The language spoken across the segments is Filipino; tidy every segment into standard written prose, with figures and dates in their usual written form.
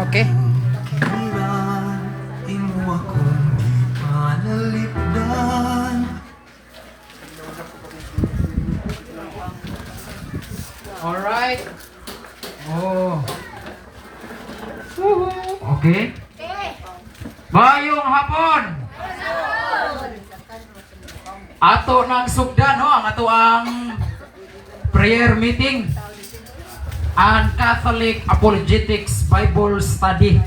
Okay. Imo akong ipanalipdan. Alright. Oh. Okay. Mayong hapon. Ato ng sugdan no ang ato ang prayer meeting and Catholic Apologetics Bible Study.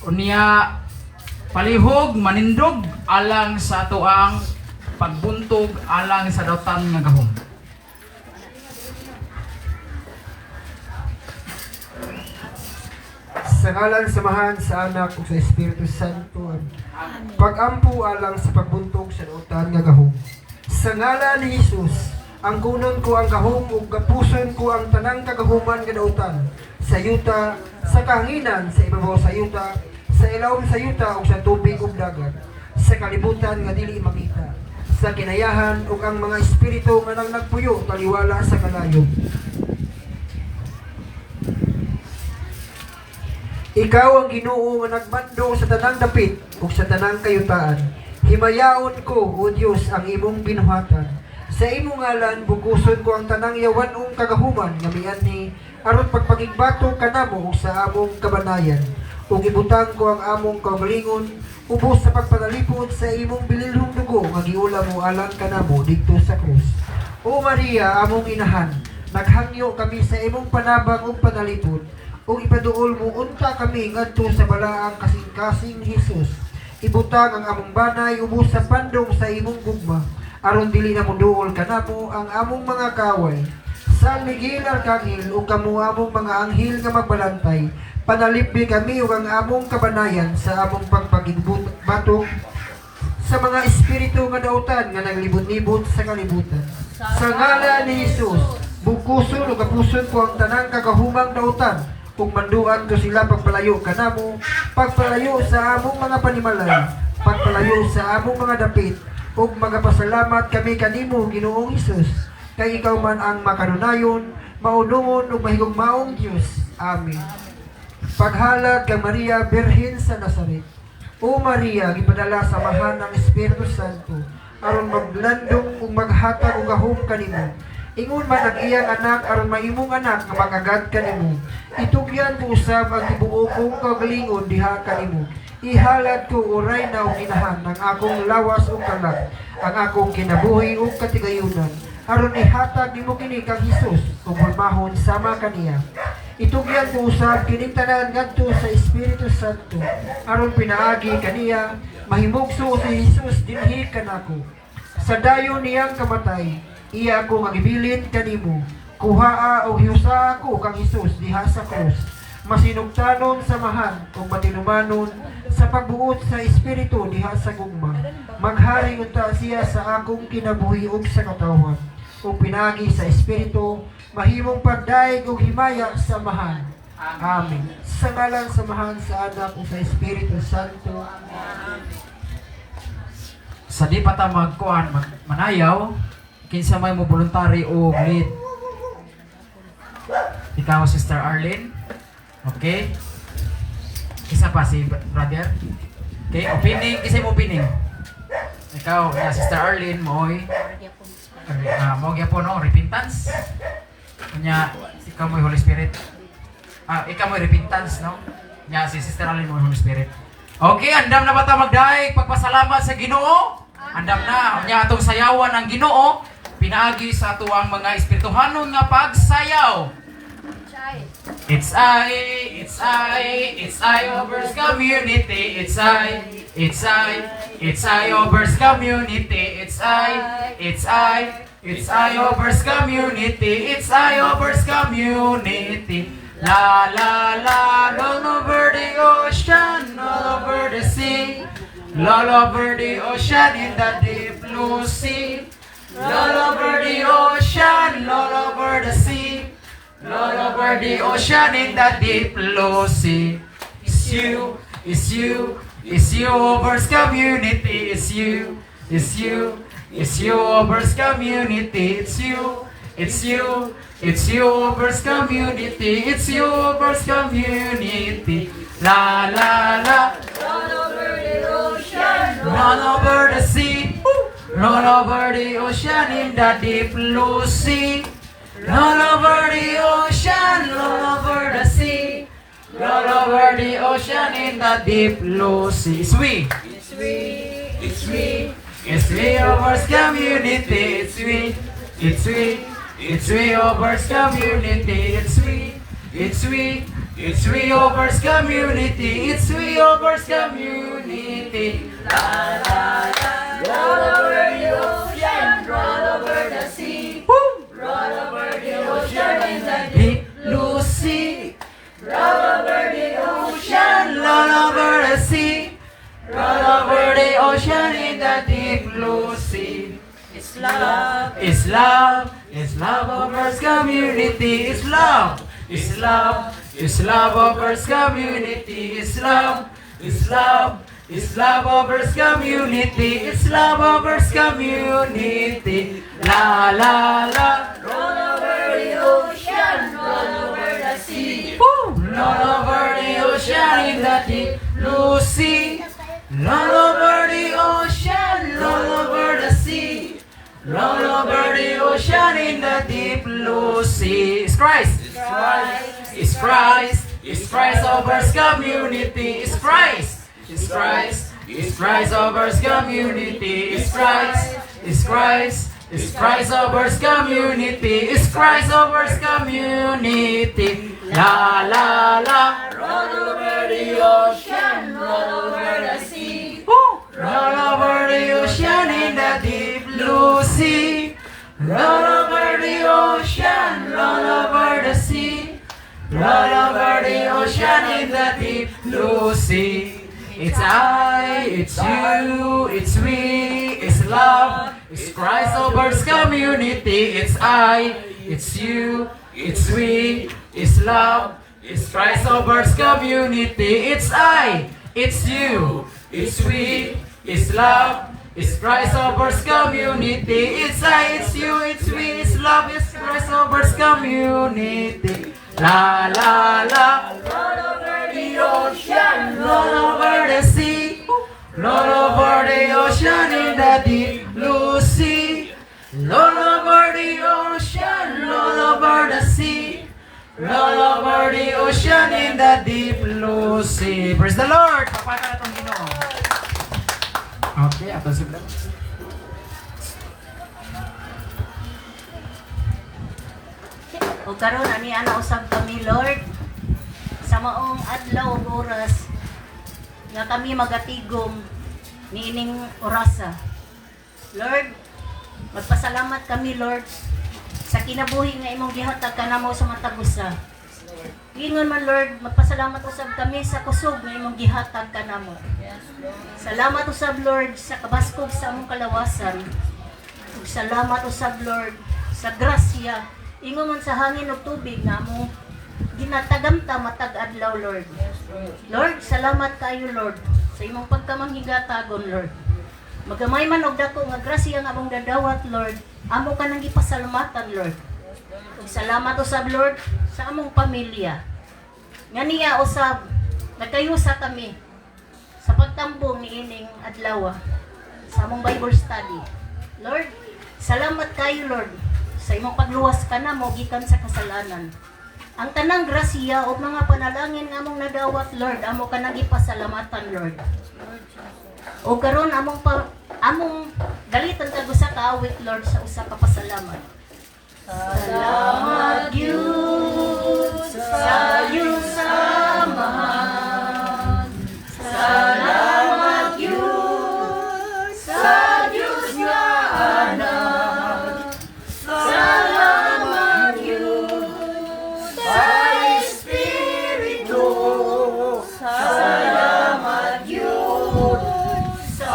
Unya palihog manindog alang sa ato ang pagbuntog alang sa dautan nga gahom. Sa ngalan samahan sa anak ug sa Espiritu Santo. Pag-ampo alang sa pagbuntog sa dautan nga gahom. Sa ngalan ni Jesus, ang kunon ko ang gahom ug gapuson ko ang tanang kagahuman nga dautan. Sa yuta, sa kahanginan, sa ibabaw sa yuta, sa ilawom sa yuta ug sa tubig ug dagat. Sa kalibutan nga dili makita. Sa kinayahan ug ang mga espiritu nga nang nagpuyo taliwala sa kalayo. Ikaw ang Ginoo nga nagbando sa tanang dapit ug sa tanang kayutaan. Himayaon ko, O Dios, ang imong binuhatan. Sa imong ngalan bukuson ko ang tanang yawanong kagahuman nga mianhi aron pagpakigbato kanamo ug sa among kabanayan. Ug ibutang ko ang among kaugalingon ubos sa pagpanalipod sa imong bililhong dugo nga giula mo alang kanamo didto sa krus. O Maria, among inahan, naghangyo kami sa imong panabang ug panalipod. O ipaduol mo unta kami ngadto sa balaang kasing-kasing Hesus. Ibutang ang among banay ubos sa pandong sa imong gugma aron dili na muduol kanamo ang among mga kaway. San Miguel Arcangel ug kamo among mga anghel nga magbalantay, panalipdi kami ug ang among kabanayan sa among pagpagigbato sa mga espiritu nga dautan nga naglibot-libot sa kalibutan. Sa ngalan ni Hesus, bukuson ug kapuson ko ang tanang kagahumang dautan. Kung manduan ko sila pagpalayo kanamo, pagpalayo sa among mga panimalay, pagpalayo sa among mga dapit, ug magapasalamat kami kanimo, Ginoong Hesus. Kay ikaw man ang makanunayon, maunungon ug mahigugmaong Dios. Amen. Paghalad kay Maria, Birhen sa Nazaret. O Maria, gipadala sa mahan ng Espiritu Santo, aron maglandong ug maghatag og gahom kanimo. Ingon man ang iyang anak aron maimong anak nga magagad kanimo. Itugyan ko usab ang tibuok kong kagalingon diha kanimo. Ihalad ko uray na og ginahan ng akong lawas ug kalag, ang akong kinabuhi ug katigayunan. Aron ihatag nimo kini kang Hesus ug pulmahon sama kaniya. Itugyan ko usab kining tanan ngadto sa Espiritu Santo aron pinaagi kaniya mahimugso si Hesus dinhi kanako. Sa dayon niyang kamatay, iya ako magibilin kanimo. Kuhaa o hiusa ako kang Hesus diha sa krus. Masinugtanon samahan o matinumanon sa pagbuot sa Espiritu diha sa gugma. Magharing unta siya sa akong kinabuhi ug sa katawhan. O pinagi sa Espiritu, mahimong pagdaig ug himaya samahan. Amen. Sa ngalan samahan sa anak ug sa Espiritu Santo. Amen. Sa di pa ta magkuan manayaw, kinsa may mo voluntary o lead. Ikaw, Sister Arlene. Okay. Isa pa si brother. Okay, opening, isa mo opening. Ikaw, Sister Arlene, mo'y mo gyapon no, repentance. Kanya ikaw mo'y Holy Spirit. Ikaw mo'y repentance, no? Nya si Sister Arlene mo'y Holy Spirit. Okay, andam na ba ta magdaig pagpasalamat sa Ginoo? Andam na. Nya atong sayawan ang Ginoo. Pinaagi sa tuwang mga espirituhanon nga pagsayaw. It's I, it's I, it's I Obers Community. It's I, it's I, it's I Obers Community. It's I, it's I, it's I Obers Community. It's I Obers Community. La la la, all over the ocean, all over the sea, all over the ocean in the deep blue sea. All over the ocean, all over the sea, all over the ocean in the deep blue sea. It's you, it's you, it's you, Obers Community. It's you, it's you, it's you, Obers Community. It's you, it's you, it's you, Obers Community. It's you, Obers Community. La la la. Run over the ocean, Run over the sea. Run over the ocean in the deep blue sea. Run over the ocean, run over the sea. Run over the ocean in the deep blue sea. It's we. it's we, it's we. It's we Overs community. It's we. It's we. It's we Overs community. It's we. It's we. It's we Overs community. It's we Overs community. La la la. Run over the ocean, run over the sea. Run over the ocean in the deep Deep blue sea. Run over the ocean, Run over the sea. Run over the ocean in the deep blue sea. it's love. It's love. It's love Overs community. It's love. It's love. It's love Overs community. It's love. It's love. It's love Overs community. It's love Overs community. La la la. Run over the ocean, run over the sea. Run over the ocean in the deep blue sea. Run over the ocean, run over the sea. Run over the ocean in the deep blue sea. It's Christ. It's Christ. It's Christ Overs community. It's Christ. It's Christ. It's Christ Overs community. It's Christ. It's Christ. It's Christ Overs community. It's Christ Overs community. La la la. Run over the ocean, run over the sea. Run over the ocean in the deep blue sea. Run over the ocean, run over the sea. Run over the ocean in the deep blue sea. It's I, it's you, it's we, it's love, it's Christ Overs community. It's I, it's you, it's we, it's love, it's Christ Overs community. It's I, it's you, it's we, it's love, it's Christ Overs community. It's I, it's you, it's we, it's love, it's Christ Overs community. La la la. Run over the ocean, Run over the sea. Run over the ocean in the deep blue sea. Run over the ocean, run over the sea. Run over the ocean in the deep blue sea. Praise the Lord! Papaka na itong Ginoo. Okay, ato sila. O karon ani ana usab kami Lord sa maong adlaw ug oras nga kami magatigom niining orasa. Lord, magpasalamat kami Lord sa kinabuhi nga imong gihatag kanamo sa matag usa. Ingon man Lord, magpasalamat usab kami sa kusog nga imong gihatag kanamo. Salamat usab Lord sa kabaskog sa among kalawasan. Ug salamat usab Lord sa grasya ingon man sa hangin ug tubig nga mo ginatagamta matag adlaw Lord. Lord, salamat kayo Lord sa imong pagkamanghigatagon Lord. Magamay man og dako nga grasya nga among dadawat Lord, amo ka nang gipasalamatan Lord. Ug salamat usab Lord sa among pamilya. Nga niya usab nagkayusa kami sa pagtambong niining adlaw sa among Bible study. Lord, salamat kayo Lord sa imong pagluwas ka na mo gikan sa kasalanan. Ang tanang grasya o mga panalangin nga among nadawat Lord, amo ka nang ipasalamatan Lord. O karon among galitan kag usa ka awit Lord sa usa ka pasalamat. Salamat Diyos sa iyong samahan. Salamat Diyos sa Diyos nga anak. Salamat Diyos sa Espiritu. Salamat Diyos sa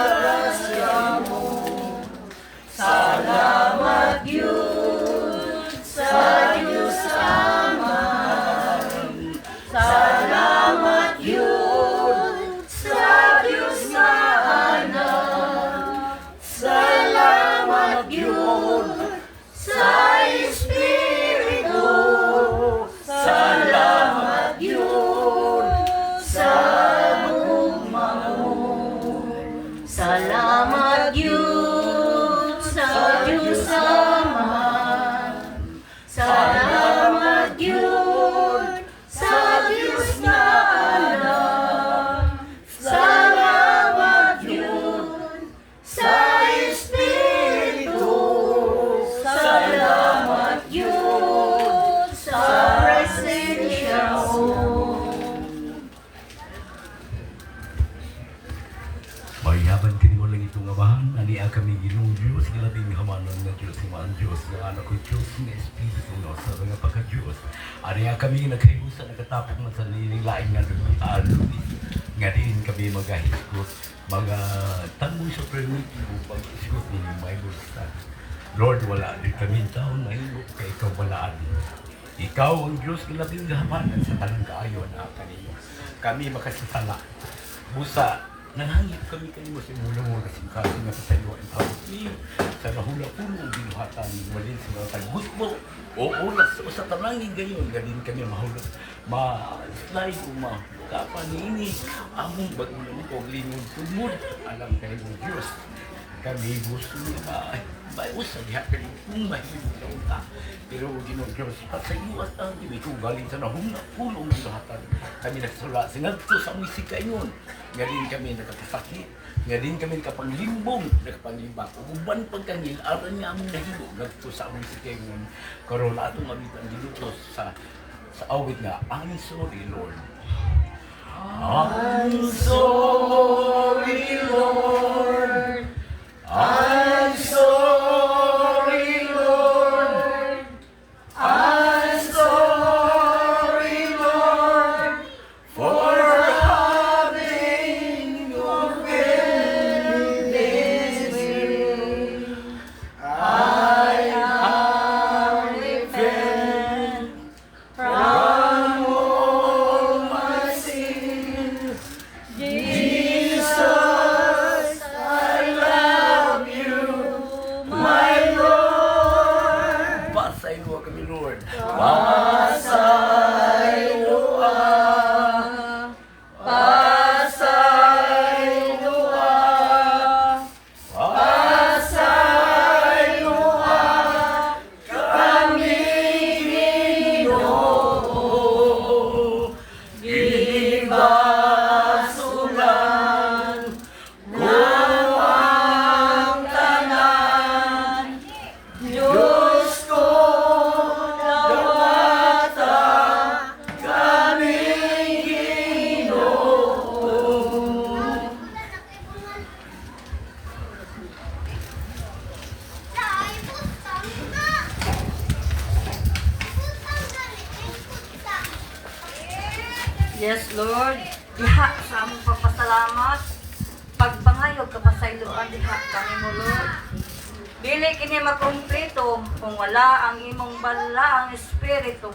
grasya mo. Salamat Diyos sa Diyos Ama. Salamat Diyos sa Diyos nga Anak. Salamat Diyos sa Espiritu. Salamat Diyos Ania kami Ginoong Diyos, kilabing hamanon nga Diyos, imaan Diyos, nga anak ko Diyos, nga Espiritu no, sa mga pagka-Diyos. Ania kami nagkayusa, nagatapok man sa nililain nga lumis, nga din kami magahiskot, mga tanong sa primitibo, pag-iskot ni Bible study. Lord, wala din kami taon mahilo, kaya ikaw walaan. Ikaw ang Diyos, kilabing hamanon sa talang kaayon na kanino. Kami makasasala. Busa, nanghangip kami kanimo sa mula mo kasi kasi nga sa tayo ang tawag niyo sa nahula-pulo ang binuhatan walin sa mga tagbut mo o oras o sa tanangin gayon galing kami mahulog ma-slide o makapanini among bagulong o lingod tumod alam kayo ng Diyos kami gusto niya usa diha kami kung mahilog na unta pero Ginoong Diyos sa iyo at ang dili ko galing sa nahula-pulo ang binuhatan kami nagsula sinadto sa among sikayon nga din kami nakapasakit, nga din kami nakapanglimbong, nakapanglibak. Uban pagkangil, aron nga among nahilo, nagto sa among sikengon. Karoon atong mabit ang gilutos sa awit nga, I'm sorry, Lord. I'm sorry, Lord. I'm sorry, Lord. I'm sorry, Lord, for Yes, Lord. Diha sa among papasalamat. Pagpangayog kapasayloan diha kami mo, Lord. Dili kini makumpleto kung wala ang imong bala ang espiritu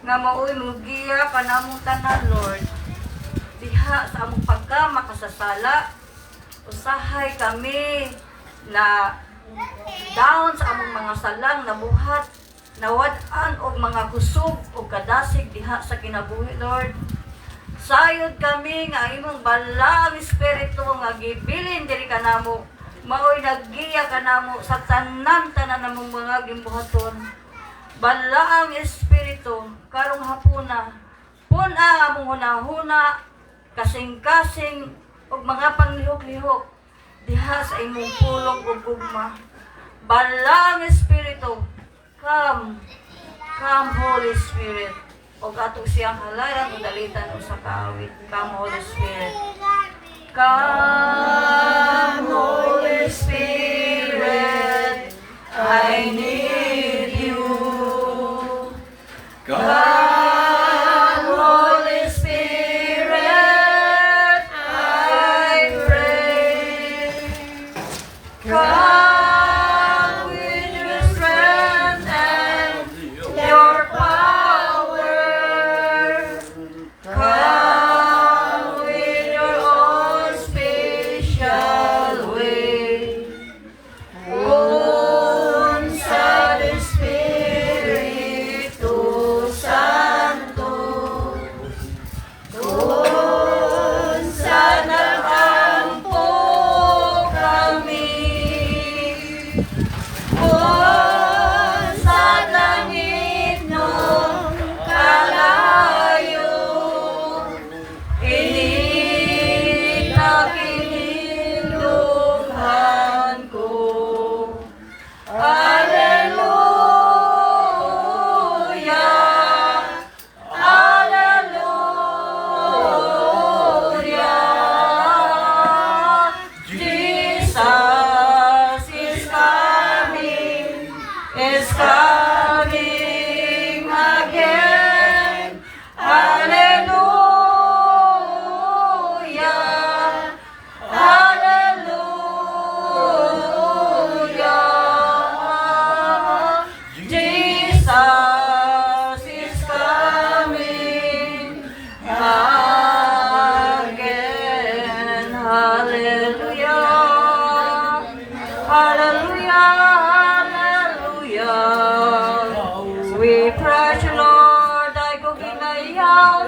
nga maoy mugiya kanamong tanan, Lord. Diha sa among pagkamakasasala, usahay kami na down sa among mga salang nabuhat, nawad-an og mga kusog o kadasig diha sa kinabuhi, Lord. Sayod kami nga imong balang espiritu nga gibilin diri kanamo, maoy naggiya kanamo sa tanan-tanan namong mga gimbuhaton. Balaang espiritu karong hapuna, puna among hunahuna, kasing-kasing ug mga panglihok-lihok diha sa imong pulong ug gugma. Balaang espiritu, come Holy Spirit. O atong siyang halayan o dalitan o sa kawit. Come Holy Spirit. Come Holy Spirit, I need you. Come Holy Spirit, I pray. Come with your strength and your power. Come with your own special way. Un Santo Espíritu Santo.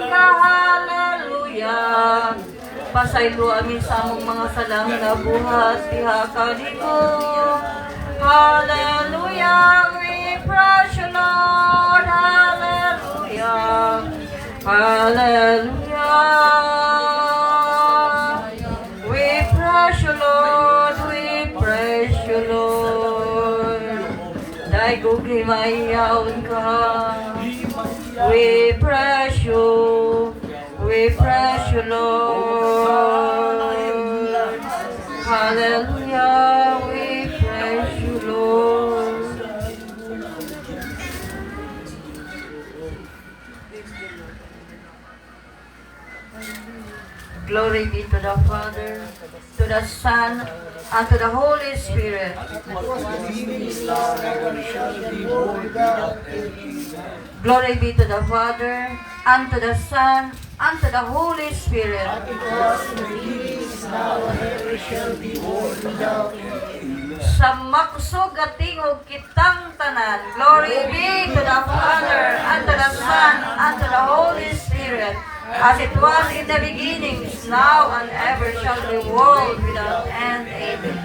ka, hallelujah. Pasaylo amin sa among mga salang na buhat, diha ka dito. Hallelujah, we praise you, Lord. Hallelujah. Hallelujah. We praise you, Lord. We praise you, Lord. Dahil gugimayaon ka. We praise you. We praise you, Lord. Hallelujah. We praise you, Lord. Glory be to the Father, to the Son, and to the Holy Spirit. Glory be to the Father, and to the Son, and to the Holy Spirit. Sa makusog at tingog kitang tanan. Glory be to the Father, and to the Son, and to the Holy Spirit. As it was in the beginning, is now, and ever shall be, world without end. Amen.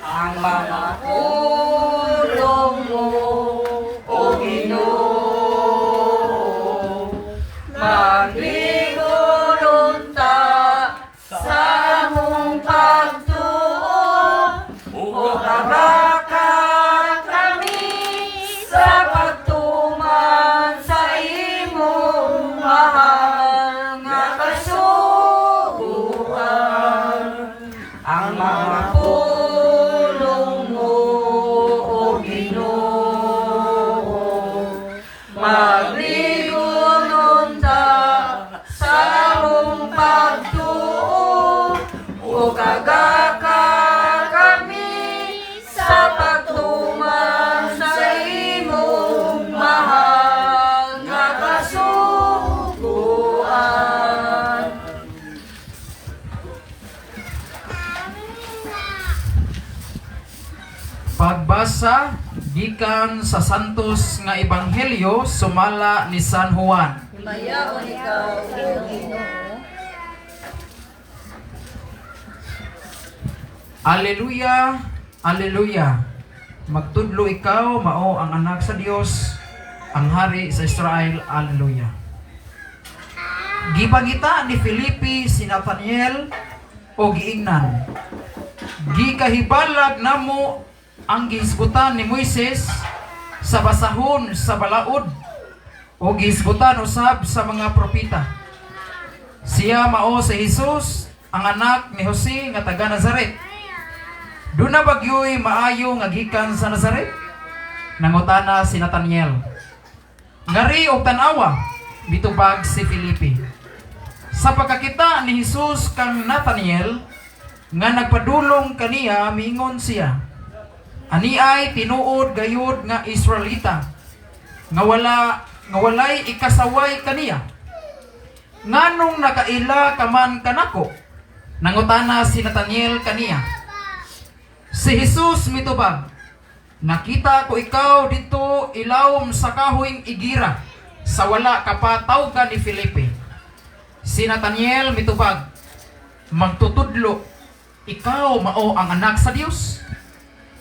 Ang mga tulong mo, O Ginoo, magligulon ta sa mong pagtuo, o kabaka kami sa pagtuman sa imong mahal nga kasuguan. Ang mga pulong mo, O Ginoo, magligulon ta sa mong pagtuo, o kagaka kami sa pagtuman sa imong mahal nga kasuguan. Pagbasa gikan sa santos nga ebanghelyo sumala ni San Juan. Himayaon ikaw, O Ginoo. Alleluia, alleluia. Magtudlo ikaw, mao ang anak sa Dios, ang hari sa Israel. Alleluia. Gipangita ni Felipe si Nathaniel o giingnan. Gikahibalag namo ang gihisgutan ni Moises sa basahon sa balaod o gihisgutan usab sa mga propeta. Siya mao si Jesus, ang anak ni Jose nga taga Nazaret. Duna bagyoy maayo nga gikan sa Nazaret? Nangutana si Nathaniel. Ngari og tan-awa bitubag si Felipe. Sa pagkakita ni Jesus kang Nathaniel nga nagpadulong kaniya, miingon siya, ani ay tinuod gayud nga Israelita nga walay ikasaway kaniya. Nganong nakaila ka man kanako? Nangutana si Nathaniel kaniya. Si Jesus mitubag, nakita ko ikaw dito ilawom sa kahoyng igira sa wala kapatawgan ni Felipe. Si Nathaniel mitubag, magtutudlo, ikaw mao ang anak sa Dios?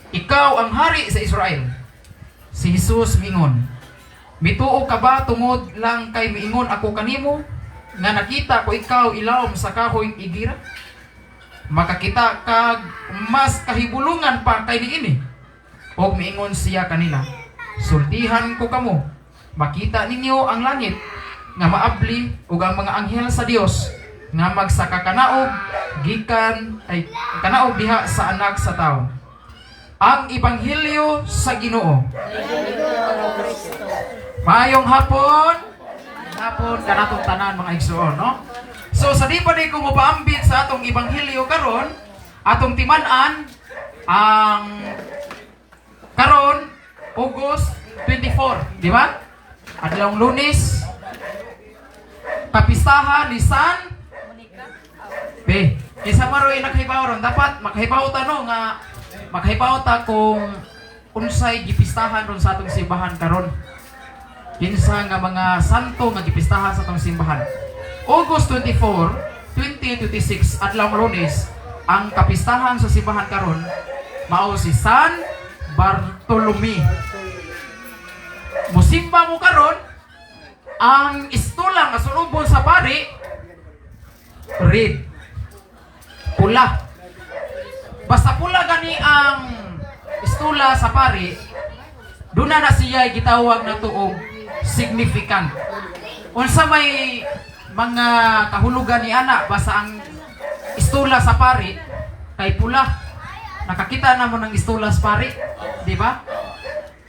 Ikaw ang hari sa Israel. Si Jesus mingon, mituo ka ba tungod lang kay miingon ako kanimo nga nakita ko ikaw ilawom sa kahoyng igira? Makakita ka mas kahibulungan pa kay niini. Og miingon siya kanila, sultihan ko kamo, makita ninyo ang langit nga maabli ug ang mga anghel sa Dios nga magsakakanaog gikan ay kanaog diha sa anak sa tao. Ang ebanghelyo sa Ginoo. Maayong hapon. Hapon kanatong tanan mga igsoon, no? So sa di pa di ko mopaambit sa atong ebanghelyo karon, atong timan-an ang karon August 24, di ba? Adlawng Lunes, kapistahan ni San Be. Isa maroy nakahibaw ron, dapat makahibaw ta no nga makahibaw ta kung unsay gipistahan ron sa atong simbahan karon. Kinsa nga mga santo nga gipistahan sa atong simbahan. August 24, 2026 adlaw Lunes, ang kapistahan sa simbahan karon mao si San Bartolome. Musimba mo karon ang istola nga sulubon sa pari red, pula. Basta pula gani ang istola sa pari, doon na siya gitawag na tuog significant. Unsa may mga kahulugan ni ana basta ang istola sa pari kay pula. Nakakita na mo ng istola sa pari, di ba?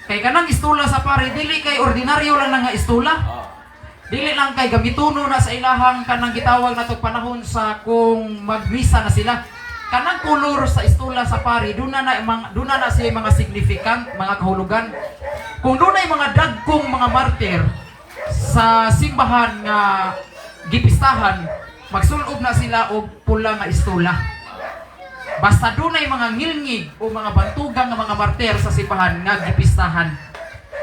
Kay kanang istola sa pari dili kay ordinaryo lang nga istola. Dili lang kay gamituno na sa ilahang kanang gitawag na tong panahon sa kung magmisa na sila. Kanang kolor sa istola sa pari, doon na siya mga significant, mga kahulugan. Kung doon ay mga dagkong mga martir sa simbahan nga gipistahan, magsulob na sila og pula nga istola. Basta doon ay mga ngilngig o mga bantugang nga mga martir sa simbahan nga gipistahan.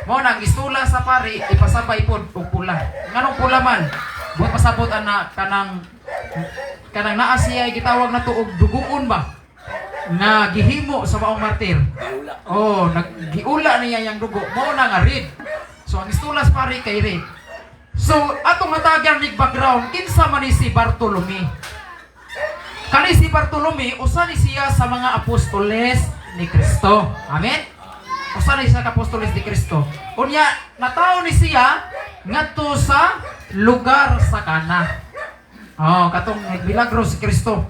Mao nang istola sa pari ipasabay pod og pula. Nganong pula man? Buot pasabot ana kanang naa siya gitawag na tuog duguon ba? Nga gihimo sa maong martir. Oh, naggiula niya yang dugo. Mao na nga red. So ang istola sa pari kay red. So atong matagan nig background kinsa man ni si Bartolome. Kani si Bartolome usa ni siya sa mga apostoles ni Kristo. Amen. Usa ni siya ka apostoles ni Kristo. Unya natawo ni siya ngadto sa lugar sa Cana. Oh, katong milagro si Kristo.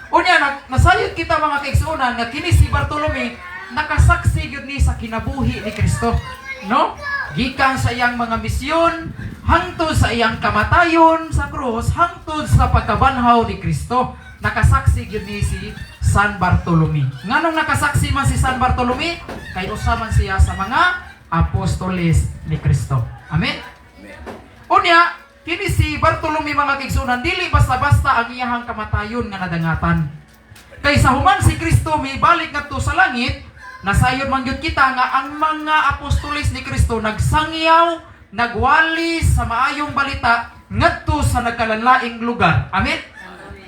Unya nasayod kita mga kaigsuonan nga kini si Bartolome nakasaksi gyud ni sa kinabuhi ni Kristo. No? Gikan sa iyang mga misyon hangtod sa iyang kamatayon sa krus hangtod sa pagkabanhaw ni Kristo. Nakasaksi gyud ni si San Bartolome. Nganong nakasaksi man si San Bartolome? Kay usa man siya sa mga apostoles ni Kristo. Amen. Unya, kini si Bartolome mga kaigsunan dili basta-basta ang iyahang kamatayon nga nadangatan. Kay sa human si Kristo mibalik ngadto sa langit, nasayod man gyud kita nga ang mga apostoles ni Kristo nagsangyaw, nagwali sa maayong balita ngadto sa nagkalanlaing lugar. Amen.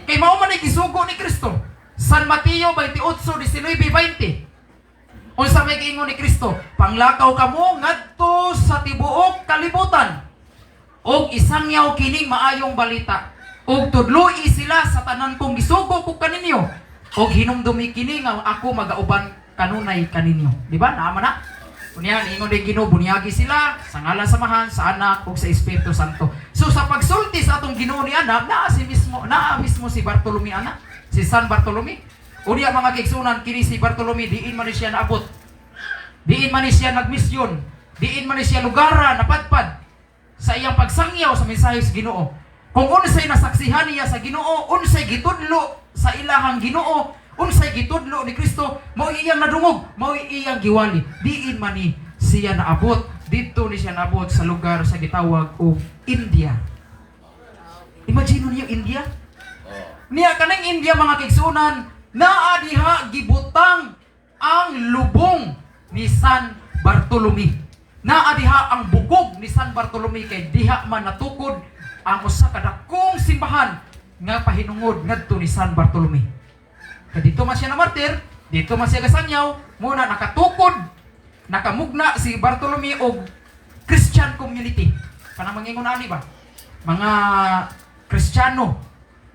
Kay mao man gisugo ni Kristo. San Mateo 28:19-20. Unsa may giingon ni Kristo? Panglakaw kamo ngadto sa tibuok kalibutan. Og isangyaw kining maayong balita. Og tudloi sila sa tanan kong gisugo ko kaninyo. Og hinumdumi kini nga ako magauban kanunay kaninyo. Di ba? Naama na. Unya ingon din Ginoo bunyagi sila sa ngalan samahan sa Anak ug sa Espiritu Santo. So sa pagsulti sa atong Ginoo ni Anak, naa mismo si Bartolome ana, si San Bartolome. Unya mga kaigsunan kini si Bartolome diin man ni siya naabot. Diin man ni siya nagmisyon, diin man ni siya lugaran napadpad sa iyang pagsangyaw sa mensahe sa Ginoo. Kung unsay nasaksihan niya sa Ginoo, unsay gitudlo sa ilahang Ginoo, unsay gitudlo ni Kristo, mao iyang nadungog, mao iyang giwali. Diin man ni siya naabot, dito ni siya naabot sa lugar sa gitawag og India. Imagine niyo India? Niya kanang India mga kaigsunan, naa diha gibutang ang lubong ni San Bartolome. Naa diha ang bukog ni San Bartolome kay diha man natukod ang usa ka dakong simbahan nga pahinungod ngadto ni San Bartolome. Kaya dito man siya na martir, dito man siya gasangyaw, muna nakatukod, nakamugna si Bartolome og Christian community. Kanang mangingon ani ba? Mga Kristiyano.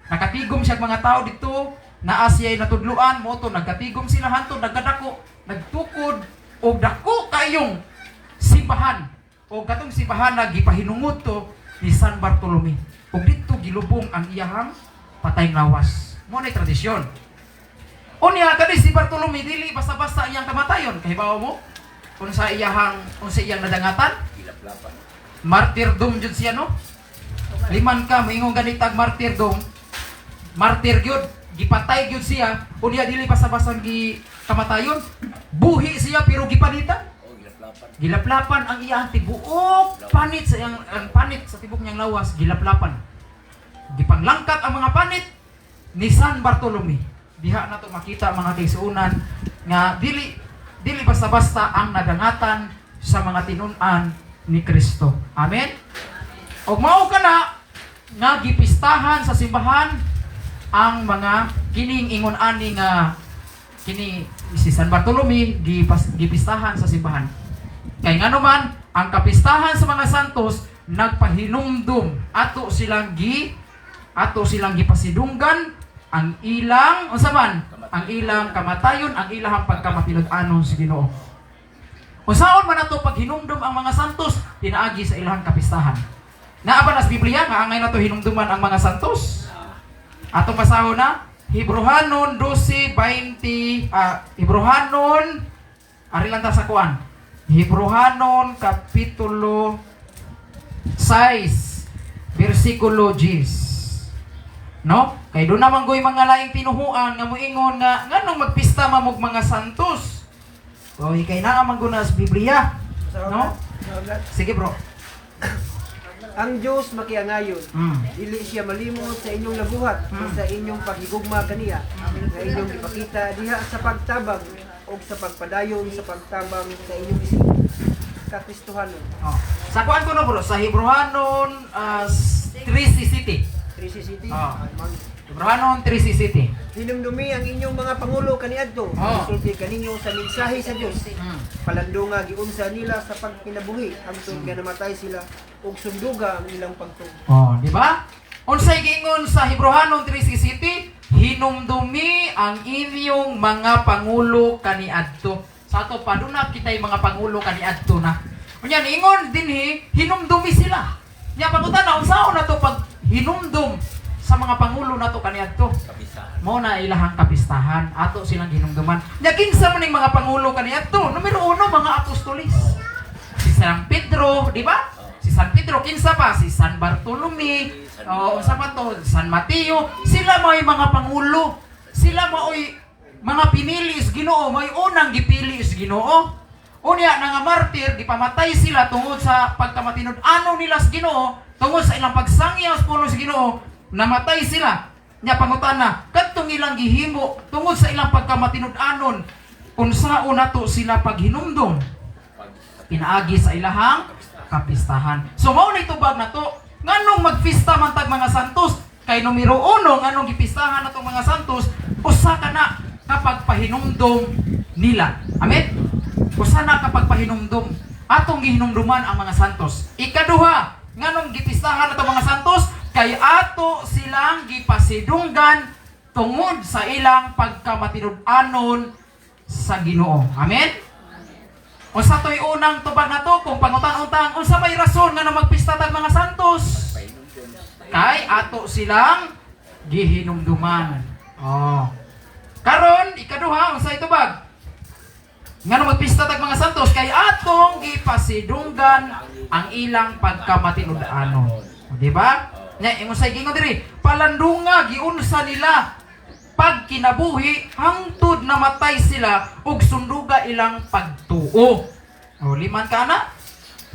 Nakatigom siya mga tao dito, naa siya'y natudluan, moto nagkatigom sila hantod, nagkadako, nagtukod, og dako kayong simbahan. O katong simbahan na gipahinungod to ni San Bartolome. Og dito gilubong ang iyahang patayng lawas. Mo na tradisyon. Unya kani si Bartolome dili basta-basta iyang kamatayon. Kahibaw mo? Unsa iyang nadangatan? Martyrdom jud siya no? Liman ka moingon ganitag martyrdom. Martyr gyud, gipatay gyud siya. Unya dili basta-basta gi kamatayon. Buhi siya pero gipanitan. Gilaplapan ang iyang tibuok panit sa iyang panit sa tibok niyang lawas, gilaplapan. Gipanglangkat ang mga panit ni San Bartolome. Diha na to makita mga kaigsuonan nga dili basta-basta ang nadangatan sa mga tinun-an ni Kristo. Amen. Og mao kana nga gipistahan sa simbahan ang mga kining ingon ani nga kini si San Bartolome gipistahan sa simbahan. Kay ngano man ang kapistahan sa mga santos nagpahinumdum ato silang gipasidunggan ang ilang unsa man ang ilang kamatayon, ang ilang pagkamatinud-anon sa Ginoo. Unsaon man ato paghinumdum ang mga santos pinaagi sa ilang kapistahan. Naa ba nas Biblia nga angay nato hinumduman ang mga santos? Atong basahon na Hebrehanon 12:20 Hebrehanon ari lang ta sa kuan. Hebrehanon kapitulo 6 versikulo 10. No? Kay doon naman goy mga laing tinuhuan nga moingon nga nganong magpista mamog mga santos. Oy kay naa man gunas Biblia. No? Sige bro. Ang Diyos makiangayon. Dili siya malimot sa inyong nabuhat sa inyong paghigugma kaniya. Nga inyong ipakita diha sa pagtabang o sa pagpadayon sa pagtabang sa inyong isip. Kakristohanon. Oh. Sa kuan ko no bro sa Hebrehanon 3:60. 360. Hebrehanon 3:60. Hinumdumi ang inyong mga pangulo kaniadto. Sulti kaninyo sa mensahe sa Dios. Palandunga giunsa nila sa pagkinabuhi hangtod nga namatay sila ug sunduga ang ilang pagtuo. Oh, di ba? Unsay giingon sa Hebrehanon 3:60? Hinumdumi ang inyong mga pangulo kaniadto. Sa ato paduna kitay mga pangulo kaniadto na. Unya ingon dinhi hinumdumi sila. Nya pangutan-na unsaon nato pag hinumdum sa mga pangulo nato kaniadto? Kapistahan. Mao na ilahang kapistahan ato silang hinumduman. Nya kinsa man ning mga pangulo kaniadto? Numero 1 mga apostolis. Si San Pedro, di ba? Si San Pedro, kinsa pa? Si San Bartolome, o sa pa to, San Mateo, sila may mga pangulo. Sila may mga pinili is Ginoo, may unang gipili is Ginoo. Unya nga martir, gipamatay sila tungod sa pagkamatinud-ano nila sa Ginoo, tungod sa ilang pagsangyaw sa puno sa Ginoo, namatay sila. Nya pangutana, kadtong ilang gihimo tungod sa ilang pagkamatinud-anon, unsaon nato sila paghinumdum? Pinaagi sa ilahang kapistahan. So mao na itubag nato nganong magpista man tag mga santos kay numero 1 nganong gipistahan natong mga santos usa ka na kapag pahinumdom nila. Amen. Usa na kapag pahinumdom atong gihinumduman ang mga santos. Ikaduha nganong gipistahan natong mga santos kay ato silang gipasidunggan tungod sa ilang pagkamatinud-anon sa Ginoo. Amen. Unsa to'y unang tubag na to kung pangutan-untang unsa may rason nga na magpista tag mga santos? Kay ato silang gihinumduman. Oh. Karon ikaduha unsa itubag? Nga na magpista tag mga santos kay atong gipasidunggan ang ilang pagkamatinud-anon. Di ba? Nya ingon sa gingon diri, palandunga giunsa nila pag kinabuhi hangtod namatay sila ug sunduga ilang pagtuo. O liman ka na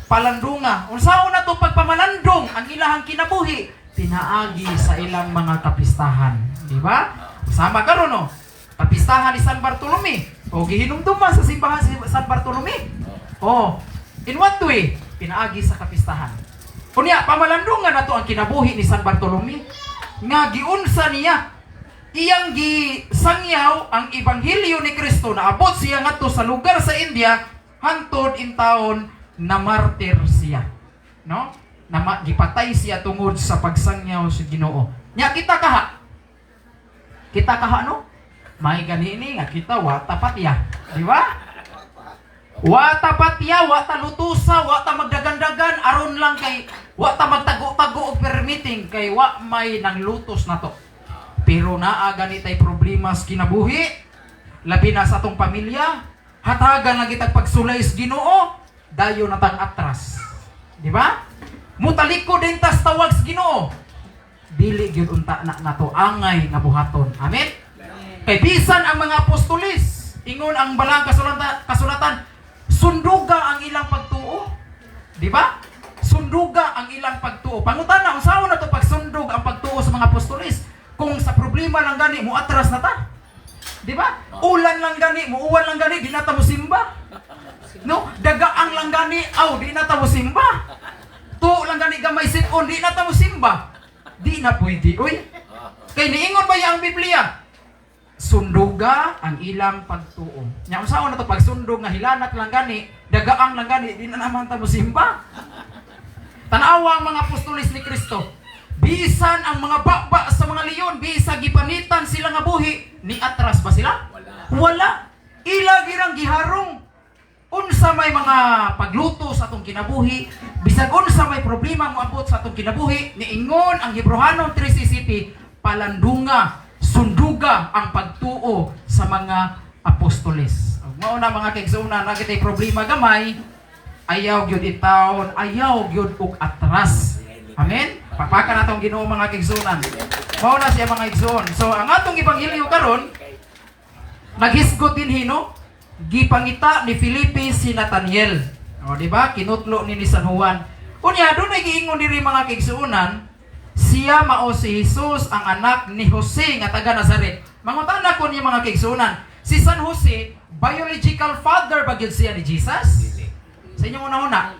palandunga. Unsaon na to pagpamalandong ang ilahang kinabuhi? Pinaagi sa ilang mga kapistahan, di ba? Sama karon no. Kapistahan ni San Bartolome. O gihinumduman sa simbahan si San Bartolome. Oh, in what way? Pinaagi sa kapistahan. Unya pamalandungan nato ang kinabuhi ni San Bartolome nga giunsa niya iyang gisangyaw ang ebanghelyo ni Kristo na abot siya ngadto sa lugar sa India hangtod in taon na martir siya, no? Gipatay siya tungod sa pagsangyaw sa Ginoo. Nya kita kaha no? May ganini nga kita wa tapatya, di ba? Wa tapatya, wa ta lutusa, wa ta magdagandagan aron lang kay wa ta magtago-tago og permitting kay wa may nanglutos na to. Pero naa ganitay problema sa kinabuhi, labi na sa atong pamilya, hatagan lang kitag pagsulay sa Ginoo, dayo na tang atras. Di ba? Mutaliko din tas tawag sa Ginoo. Dili gyud unta na nato angay nga buhaton. Amen. Kay bisan ang mga apostolis, ingon ang balang kasulatan, sunduga ang ilang pagtuo. Di ba? Sunduga ang ilang pagtuo. Pangutana unsaon na to pagsundog ang pagtuo sa mga apostolis? Kung sa problema lang gani mo atras na ta. Di ba? Ulan lang gani, muuwan lang gani, di na ta mo simba. No, dagaang lang gani, di na ta mo simba. Tuo lang gani gamay sit-on, di na ta mo simba. Di na pwede, uy. Kay niingon ba ang Biblia? Sunduga ang ilang pagtuo. Nya unsaon na to pagsundog nga hilanat lang gani, dagaang lang gani, di na naman ta mosimba. Tanawa ang mga apostoles ni Kristo. Bisan ang mga baba sa mga leon, bisa gipanitan sila nga buhi, ni atras ba sila? Wala. Ila girang giharong. Unsa may mga pagluto sa atong kinabuhi, bisag unsa may problema mo abot sa atong kinabuhi, niingon ang Hebrehanon 3:17, palandunga, sunduga ang pagtuo sa mga apostoles. Mao na mga kaigsuonan, nakitay problema gamay, ayaw gyud itawon, ayaw gyud og atras. Amen. Pakpakan natong Ginoo mga kaigsuonan. Mao na siya mga igsoon. So ang atong ebanghelyo karon naghisgot din hino, gipangita ni Felipe si Nathaniel. O di ba? Kinutlo ni San Juan. Unya dunay giingon diri mga kaigsuonan, siya mao si Jesus ang anak ni Jose nga taga Nazaret. Mangutana ko niya mga kaigsuonan, si San Jose biological father ba gyud siya ni Jesus? Sa inyong una-una?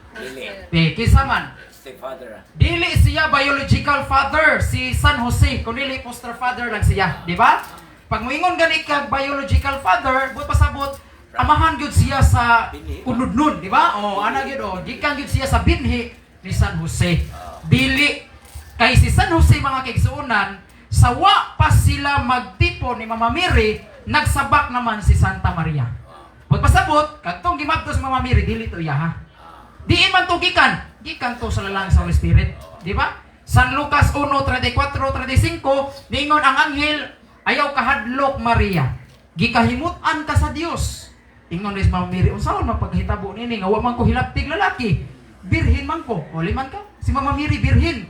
Dili. Kisa man? Stepfather. Dili siya biological father si San Jose, kundi foster father lang siya, di ba? Pag moingon gani kag biological father, buot pasabot amahan gyud siya sa unudnon, di ba? O ana gyud o, gikan gyud siya sa binhi ni San Jose. Dili kay si San Jose mga kaigsuonan, sawa pa sila magtipo ni Mama Mary, nagsabak naman si Santa Maria. Buot pasabot, kadtong gimadto si Mama Mary, dili to iya ha. Diin man to gikan to sa lalang sa Holy Spirit, di ba? San Lucas 1:34-35, ningon ang anghel, ayaw kahadlok Maria, gikahimutan ka sa Dios. Ingon ni Mama Mary, unsaon man paghitabo nini nga wa man ko hilabtig lalaki, birhin man ko. O liman ka, si Mama Mary birhin.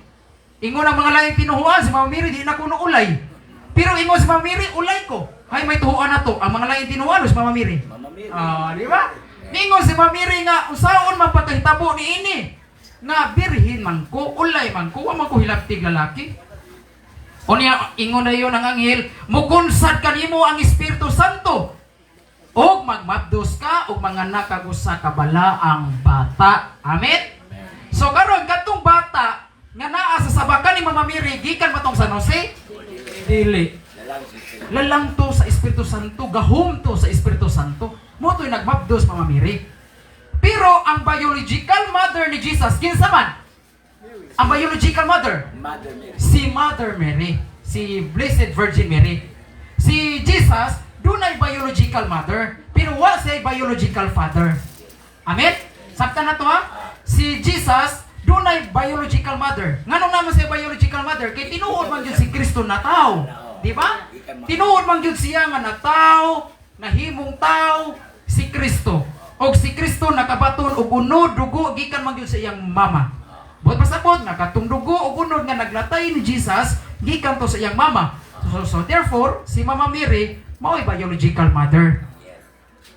Ingon ang mga laing tinuhuan, si Mama Mary di na kuno ulay. Pero ingon si Mama Mary, ulay ko. Hay may tuhuan na to. Ang mga laing tinuhuan si Mama Mary. Di ba? Ningon si Mama Mary nga, unsaon man pagkahitabo ni ini nga birhin man ko, ulay man ko, wa man ko hilabtig lalaki. O niya, ingon na yun ang anghel, mukunsad kanimo ang Espiritu Santo, og magmabdos ka, og manganak ka sa kabalaang bata. Amen? So karon katong bata, nga naa sa sabakan ni Mama Mary, gikan matong San Jose? Dili. Lalang to sa Espiritu Santo, gahom to sa Espiritu Santo. Mo to'y nagmabdos Mama Mary. Pero ang biological mother ni Jesus, kinsa man? Ang biological mother? Mother Mary. Si Mother Mary, si Blessed Virgin Mary. Si Jesus, dunay biological mother, pero wa siya biological father. Amen? Sakta na to ha? Si Jesus, dunay biological mother. Nganong naman siya biological mother? Kay tinuod man yun si Kristo na tao. Di ba? Tinuod man yun siya nga na tao, nahimong tao, si Kristo. O si Kristo nakabaton og unod dugo gikan man gyud sa iyang mama. Buot pasabot nga katong dugo og unod nga naglatay ni Jesus gikan to sa iyang mama. So therefore si Mama Mary mao'y biological mother.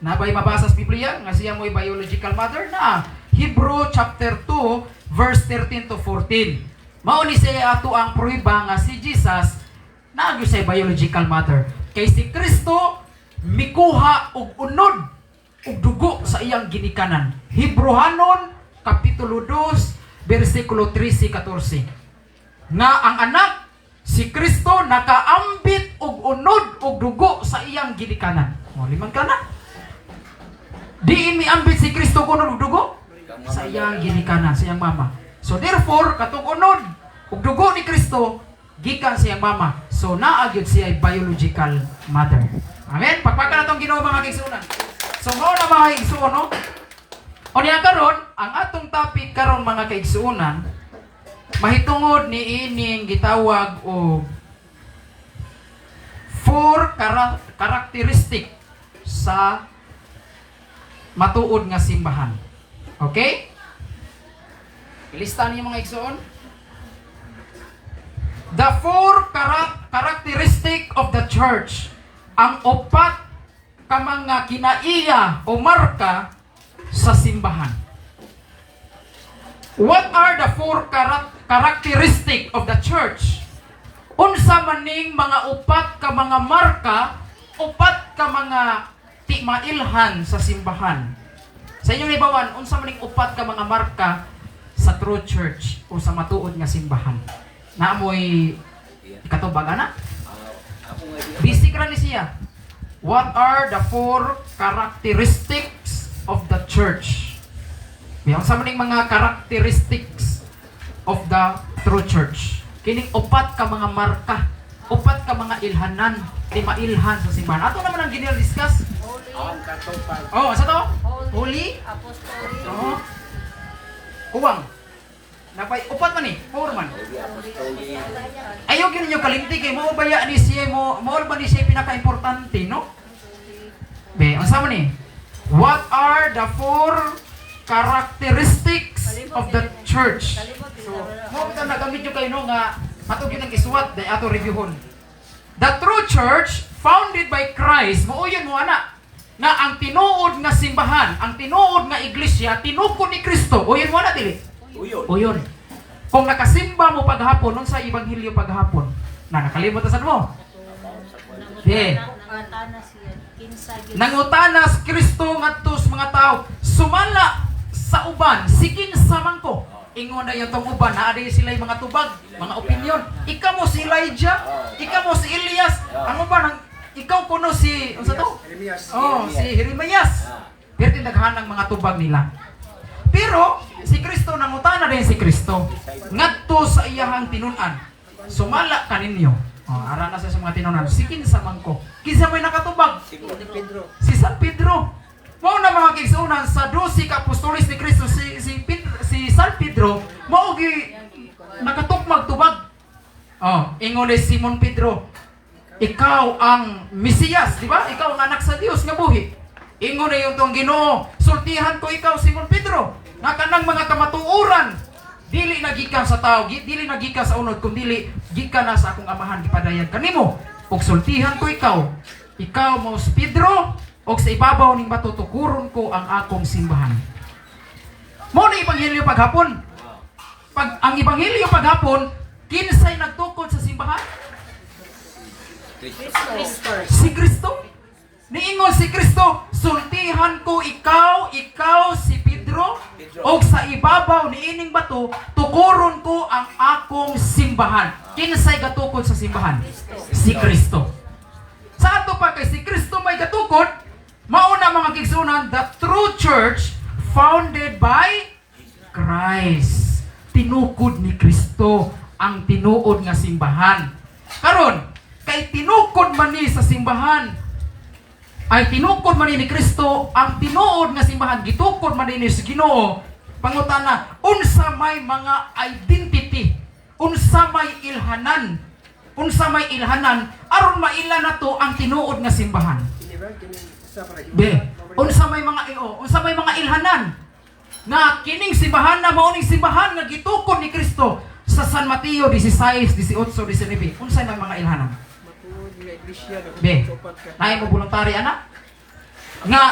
Nabay mabasa sa Biblia nga siya mo'y biological mother na Hebrew chapter 2 verse 13 to 14. Mao ni siya ato ang prueba nga si Jesus naagyo siya biological mother. Kay si Kristo mikuha og unod ug dugo sa iyang ginikanan. Hebrehanon kapitulo 2 bersikulo 13-14. Nga ang anak si Kristo nakaambit og unod og dugo sa iyang ginikanan. Mo liman kana. Diin mi ambit si Kristo og unod og dugo sa iyang ginikanan, sa iyang mama. So therefore katong unod ug dugo ni Kristo gikan sa iyang mama. So naa gyud siya biological mother. Amen. Pagpaka natong Ginoo mga kaigsuonan. So mao na mga kaigsuon, no? O niya karon, ang atong topic karon mga kaigsuonan, mahitungod ni ining gitawag og 4 karakteristik sa matuod nga simbahan. Okay? Ilista niyo mga kaigsuon. The 4 characteristic of the church. Ang upat ka mga kinaiya o marka sa simbahan. What are the 4 characteristic of the church? Unsa maning mga upat ka mga marka, upat ka mga timailhan sa simbahan. Sa inyong ibawan, unsa maning upat ka mga marka sa true church o sa matuod nga simbahan? Naamoy katubag ana? Basic ra ni siya. What are the 4 characteristics of the church? May sa maning mga characteristics of the true church. Kining upat ka mga marka, upat ka mga ilhanan, di mailhan sa simbahan. Ato naman ang ginil-discuss. Oh, asa to? Holy? Apostolic. Oo. Uwang. Napay upat man ni, 4 man. Ayaw gyud ninyo kalimti kay mao baya ni siya mo ba ni siya pinaka-importante, no? Be, unsa man ni? What are the 4 characteristics of the church? So, mo kita nagamit yung kayo no nga ato gyud ang iswat day ato reviewon. The true church founded by Christ, mao yun mo ana. Nga ang tinuod nga simbahan, ang tinuod nga iglesia, tinukod ni Kristo. O yun mo na dili. O yun. Kung nakasimba mo paghapon, nun sa ebanghelyo paghapon, na nakalimot sa mo. Di. Nangutana siya. Kinsa gyud. Nangutanas Kristo ngadto sa mga tao, sumala sa uban, sigin sa mangko. Ingon na yung tong uban, naari sila yung mga tubag, mga opinion. Ikaw mo si Elijah, ikaw mo si Elias, ang uban, ikaw kuno si, unsa to? Oh, si Jeremias. Pero tindaghan ng mga tubag nila. Pero, si Kristo, nangutana din si Kristo. Ngadto sa iyahang tinunan. Sumala kaninyo. Oh, ara na sa mga tinunan. Sikin sa mangko. Kinsa may nakatubag? Si San Pedro. Mao na mga kigsunan sa 12 ka apostoles ni Kristo si San Pedro mao gi nakatukmag tubag. Oh, ingon ni Simon Pedro, ikaw ang Mesiyas, di ba? Ikaw ang anak sa Dios nga buhi. Ingon na yung tong Ginoo, sultihan ko ikaw Simon Pedro. Nga kanang mga kamatuoran dili nagikan sa tao, dili nagikan sa unod kundi gikan na sa akong amahan gipadayan kanimo. Ug sultihan ko ikaw. Ikaw mo si Pedro, og sa ibabaw ning bato tukuron ko ang akong simbahan. Mo ni ebanghelyo paghapon. Pag ang ebanghelyo paghapon, kinsay nagtukod sa simbahan? Kristo. Si Kristo. Niingon si Kristo, sultihan ko ikaw si Pedro, og sa ibabaw ni ining bato tukuron ko ang akong simbahan. Kinsay gatukod sa simbahan? Si Kristo. Sa ato pa kay si Kristo may gatukod, mauna mga kigsunan, the true church founded by Christ. Tinukod ni Kristo ang tinuod nga simbahan. Karon, kay tinukod man ni sa simbahan, ay tinukod man ni Kristo ang tinuod nga simbahan, gitukod man ni sa Ginoo. Pangutana, unsa may mga identity, unsa may ilhanan, aron maila nato ang tinuod nga simbahan. Be, unsa may mga ilhanan nga kining simbahan na mao ning simbahan nga gitukod ni Kristo sa San Mateo 16, 18, 19. Unsa may mga ilhanan? Be, naay mo voluntary ana? Nga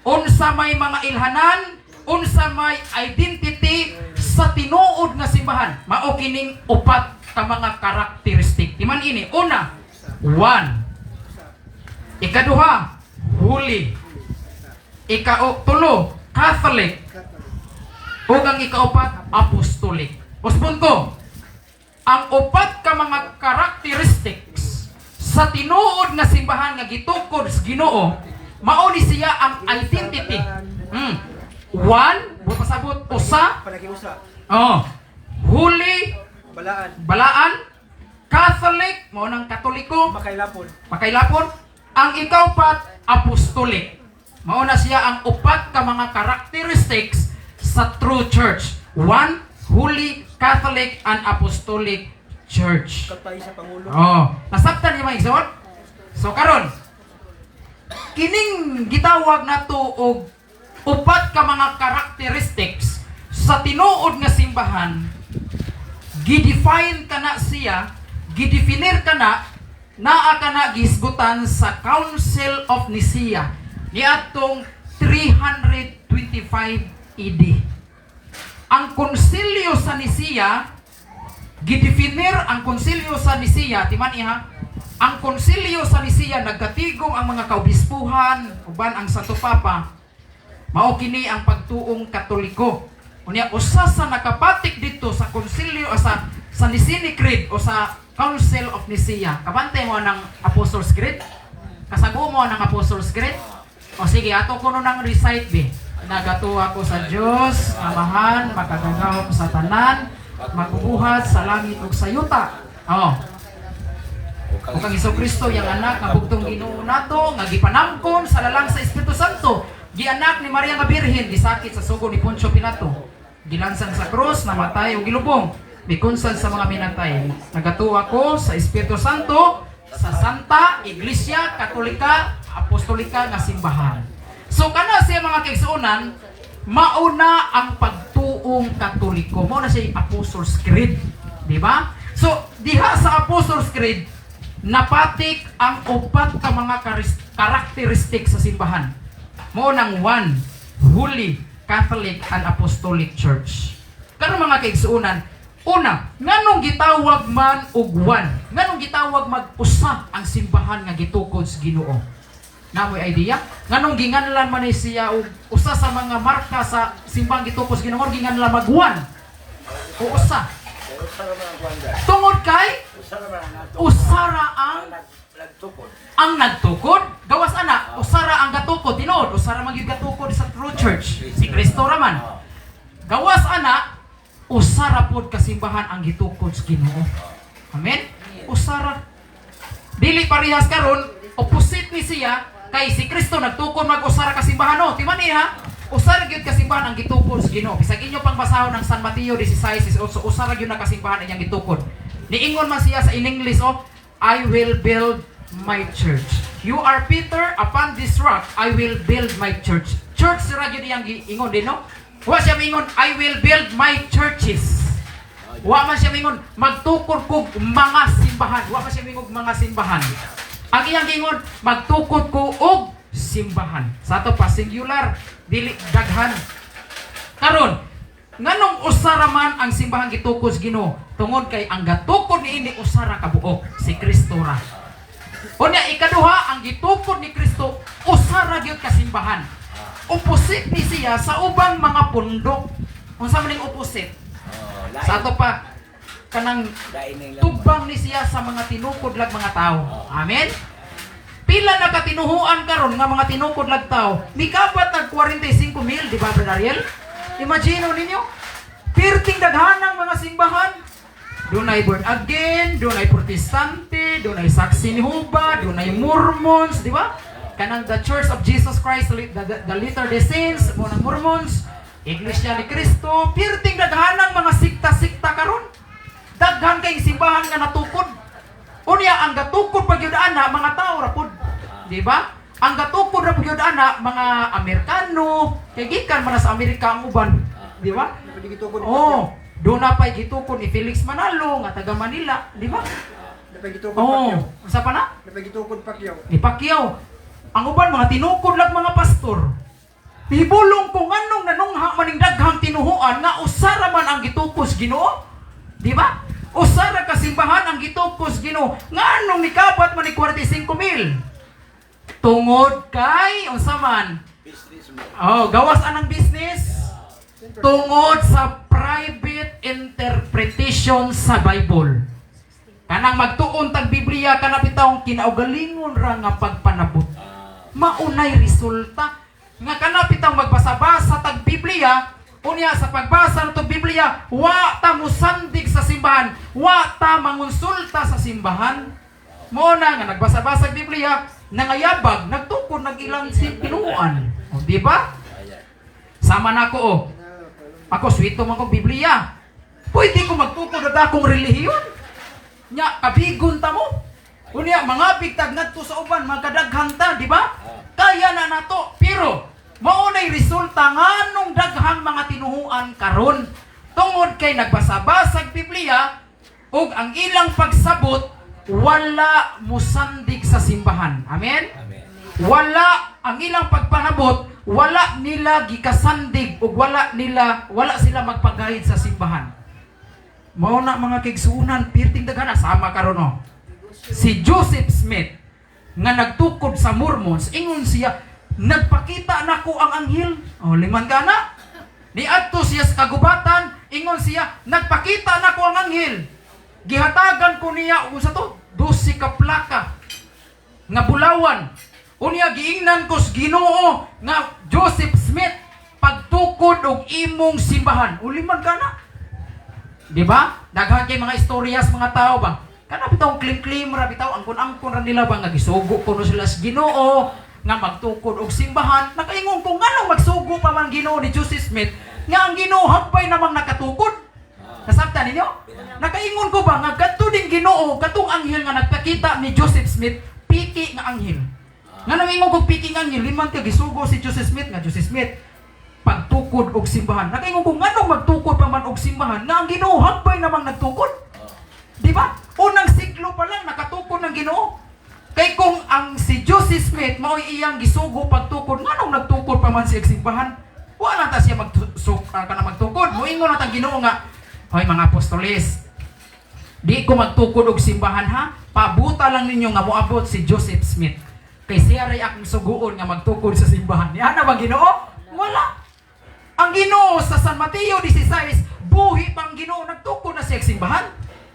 unsa may mga ilhanan, unsa may identity sa tinuod nga simbahan. Mao kining upat ka mga karakteristik. Timan ini, una, 1. Ikaduha, holy. Ikatulo, Catholic. Ug ang ikaupat, apostolic. Uspon ko, ang upat ka mga characteristics sa tinuod nga simbahan nga gitukod sa Ginoo, mao ni siya ang identity. 1, pasabot usa. Oh. Holy, balaan. Catholic, mao nang Katoliko. Makailapon. Ang ikaupat, apostolic. Mao na siya ang upat ka mga characteristics sa true church. 1, Holy, Catholic, and Apostolic Church. Oh, nasabtan niyo mga igsoon? So karon, kining gitawag nato og upat ka mga characteristics sa tinuod nga simbahan, gidefine kana siya, gidefinir kana, naa kana gisgutan sa Council of Nicaea niadtong 325 AD. Ang konsilyo sa Nicaea, gidefinir ang konsilyo sa Nicaea, timan iha, ang konsilyo sa Nicaea nagkatigong ang mga kaobispuhan, uban ang Santo Papa, mao kini ang pagtuong Katoliko. Unya usa sa nakapatik dito sa konsilyo sa Nicene Creed o sa Council of Nicaea, kabantay mo ng Apostles' Creed? Kasago mo ng Apostles' Creed? O sige, ato ko nung recite be. Nagatuwa ko sa Diyos, amahan, makagagahom sa tanan, magbubuhat sa langit ug sa yuta. O kang Kristo yang anak nga bugtong Ginoo nato, nga gipanamkon sa lalang sa Espiritu Santo, gianak ni Maria nga Birhen, gisakit sa sugo ni Poncio Pilato, gilansang sa krus, namatay ug gilubong, mikunsan sa mga minatay. Nagatuwa ko sa Espiritu Santo, sa Santa Iglesia Katolika Apostolika nga simbahan. So kana siya mga kaigsuonan, mauna ang pagtuong Katoliko. Mauna siya yung Apostles' Creed, di ba? So diha sa Apostles' Creed napatik ang upat ka mga karakteristik sa simbahan. Maunang one, Holy Catholic and Apostolic Church. Karon mga kaigsuonan, una, nganong gitawag man og one? Nganong gitawag mag-usa ang simbahan nga gitukod sa Ginoo? Namoy idea? Nganong ginganlan man ni siya og usa sa mga marka sa simbahan gitukod sa Ginoo, ginganlan mag-one? O usa? Tungod kay usara ang nagtukod. Gawas ana, usara ang gatukod. Tinuod, usara magyud gatukod sa true church. Si Kristo raman. Gawas ana, usara pod kasimbahan ang gitukod sa Ginoo. Amen? Usara. Dili parehas karon, opposite ni siya kay si Kristo nagtukod mag-usara kasimbahan. No, timan niya, usara gyud kasimbahan ang gitukod sa Ginoo. Bisag inyo pang basahon ng San Mateo 16:18, usara gyud na kasimbahan ang gitukod. Niingon man siya sa in English, I will build my church. You are Peter, upon this rock I will build my church. Church ra gyud iyang giingon din, no? Wa siya mingon, I will build my churches. Wa man siya mingon, magtukod ko mga simbahan. Wa man siya mingon mga simbahan. Ang iyang gingon, magtukod ko og simbahan. Sa ato pa singular, dili daghan. Karon, nganong usara man ang simbahan gitukod sa Ginoo? Tungod kay ang gatukod niini usara ka buok, si Kristo ra. Unya ikaduha, ang gitukod ni Kristo usara gyud ka simbahan. Opposite ni siya sa ubang mga pundok. Unsa man ning opposite? Sa ato pa kanang tubang ni siya sa mga tinukod lag mga tao. Amen. Pila na katinuhuan karon nga mga tinukod lag tao? Mikabat nag 45,000, di ba, Brother Ariel? Imagine ninyo, pirting daghanang mga simbahan. Dunay born again, dunay protestante, dunay saksi ni Jehovah, dunay Mormons, di ba? Kanang the Church of Jesus Christ, the Latter-day Saints, mo ng Mormons, Iglesia ni Cristo, pirting daghanang mga sikta-sikta karon. Daghan kay simbahan nga natukod. Unya ang gatukod pagyud ana mga tao ra pud. Di ba? Ang gatukod ra pagyud ana mga Amerikano, kay gikan man sa Amerika ang uban. Di ba? Oh, do na pay gitukod ni Felix Manalo nga taga Manila, di ba? Oh, sa pa na? Napagitukod Pacquiao. Ni Pacquiao. Ang uban mga tinukod lag mga pastor. Hibulong ko nganong nanungha maning daghang tinuhuan nga usara man ang gitukod sa Ginoo. Di ba? Usara ka simbahan ang gitukod sa Ginoo. Nganong nikabat man ni 45,000? Tungod kay unsa man? Oh, gawas anang business. Tungod sa private interpretation sa Bible. Kanang magtuon tag Biblia kana bitaw kinaugalingon ra nga pagpanabot. Maunay resulta nga kana bitaw magbasa-basa tag Biblia. Unya sa pagbasa ng Biblia, wa ta musandig sa simbahan, wa ta mangonsulta sa simbahan. Mo na nga nagbasa-basa sa Biblia, nangayabag, nagtukod ng ilang tinuan. O di ba? Sama na ako o. Ako swito man ko Biblia. Pwede ko magtukod at akong relihiyon. Nya kabigon ta mo. Unya mga bigtag ngadto sa uban magkadaghang ta, di ba? Kaya na nato, pero maunay resulta nganong daghang mga tinuhuan karon tungod kay nagbasa-basa Biblia ug ang ilang pagsabot wala musandig sa simbahan. Amen? Wala ang ilang pagpanabot, wala nila gikasandig ug wala sila magpagayad sa simbahan. Mao na mga kaigsuonan pirting daghan sama karon no. Si Joseph Smith nga nagtukod sa Mormons, ingon siya, nagpakita nako ang anghel. Oh, liman ka na. Niadto siya sa kagubatan, ingon siya, nagpakita nako ang anghel. gihatagan ko niya kung sa to 12 ka plaka nga bulawan. Unya giingnan ko sa Ginoo nga Joseph Smith pagtukod og imong simbahan. Uliman ka na. Di ba? Daghan kay mga istoryas mga tao ba? Kana bitaw klim-klim ra bitaw angkon-angkon ra nila ba nga gisugo kuno sila sa Ginoo nga magtukod og simbahan. Nakaingon ko nganong magsugo pa man Ginoo ni Joseph Smith nga ang Ginoo hagpay namang nakatukod. Nasabtan ninyo? Nakaingon ko ba nga kadto ding Ginoo katong anghel nga nagpakita ni Joseph Smith piki nga anghel. Nga nangingon kong piki nga anghel liman ka gisugo si Joseph Smith nga Joseph Smith pagtukod og simbahan. Nakaingon ko nganong magtukod pa man og simbahan nga ang Ginoo hagpay namang nagtukod. Di ba? Unang siglo pa lang nakatukod ng Ginoo. Kay kung ang si Joseph Smith mao'y iyang gisugo pagtukod, nganong nagtukod pa man siya simbahan? Wala ta siya magtukod. Moingon na tang Ginoo nga, hoy mga apostoles, di ko magtukod og simbahan ha. Pabuta lang ninyo nga moabot si Joseph Smith. Kay siya ray akong suguon nga magtukod sa simbahan. Yan na ba Ginoo? Wala. Ang Ginoo sa San Mateo 16, buhi pang Ginoo nagtukod na siya sa simbahan.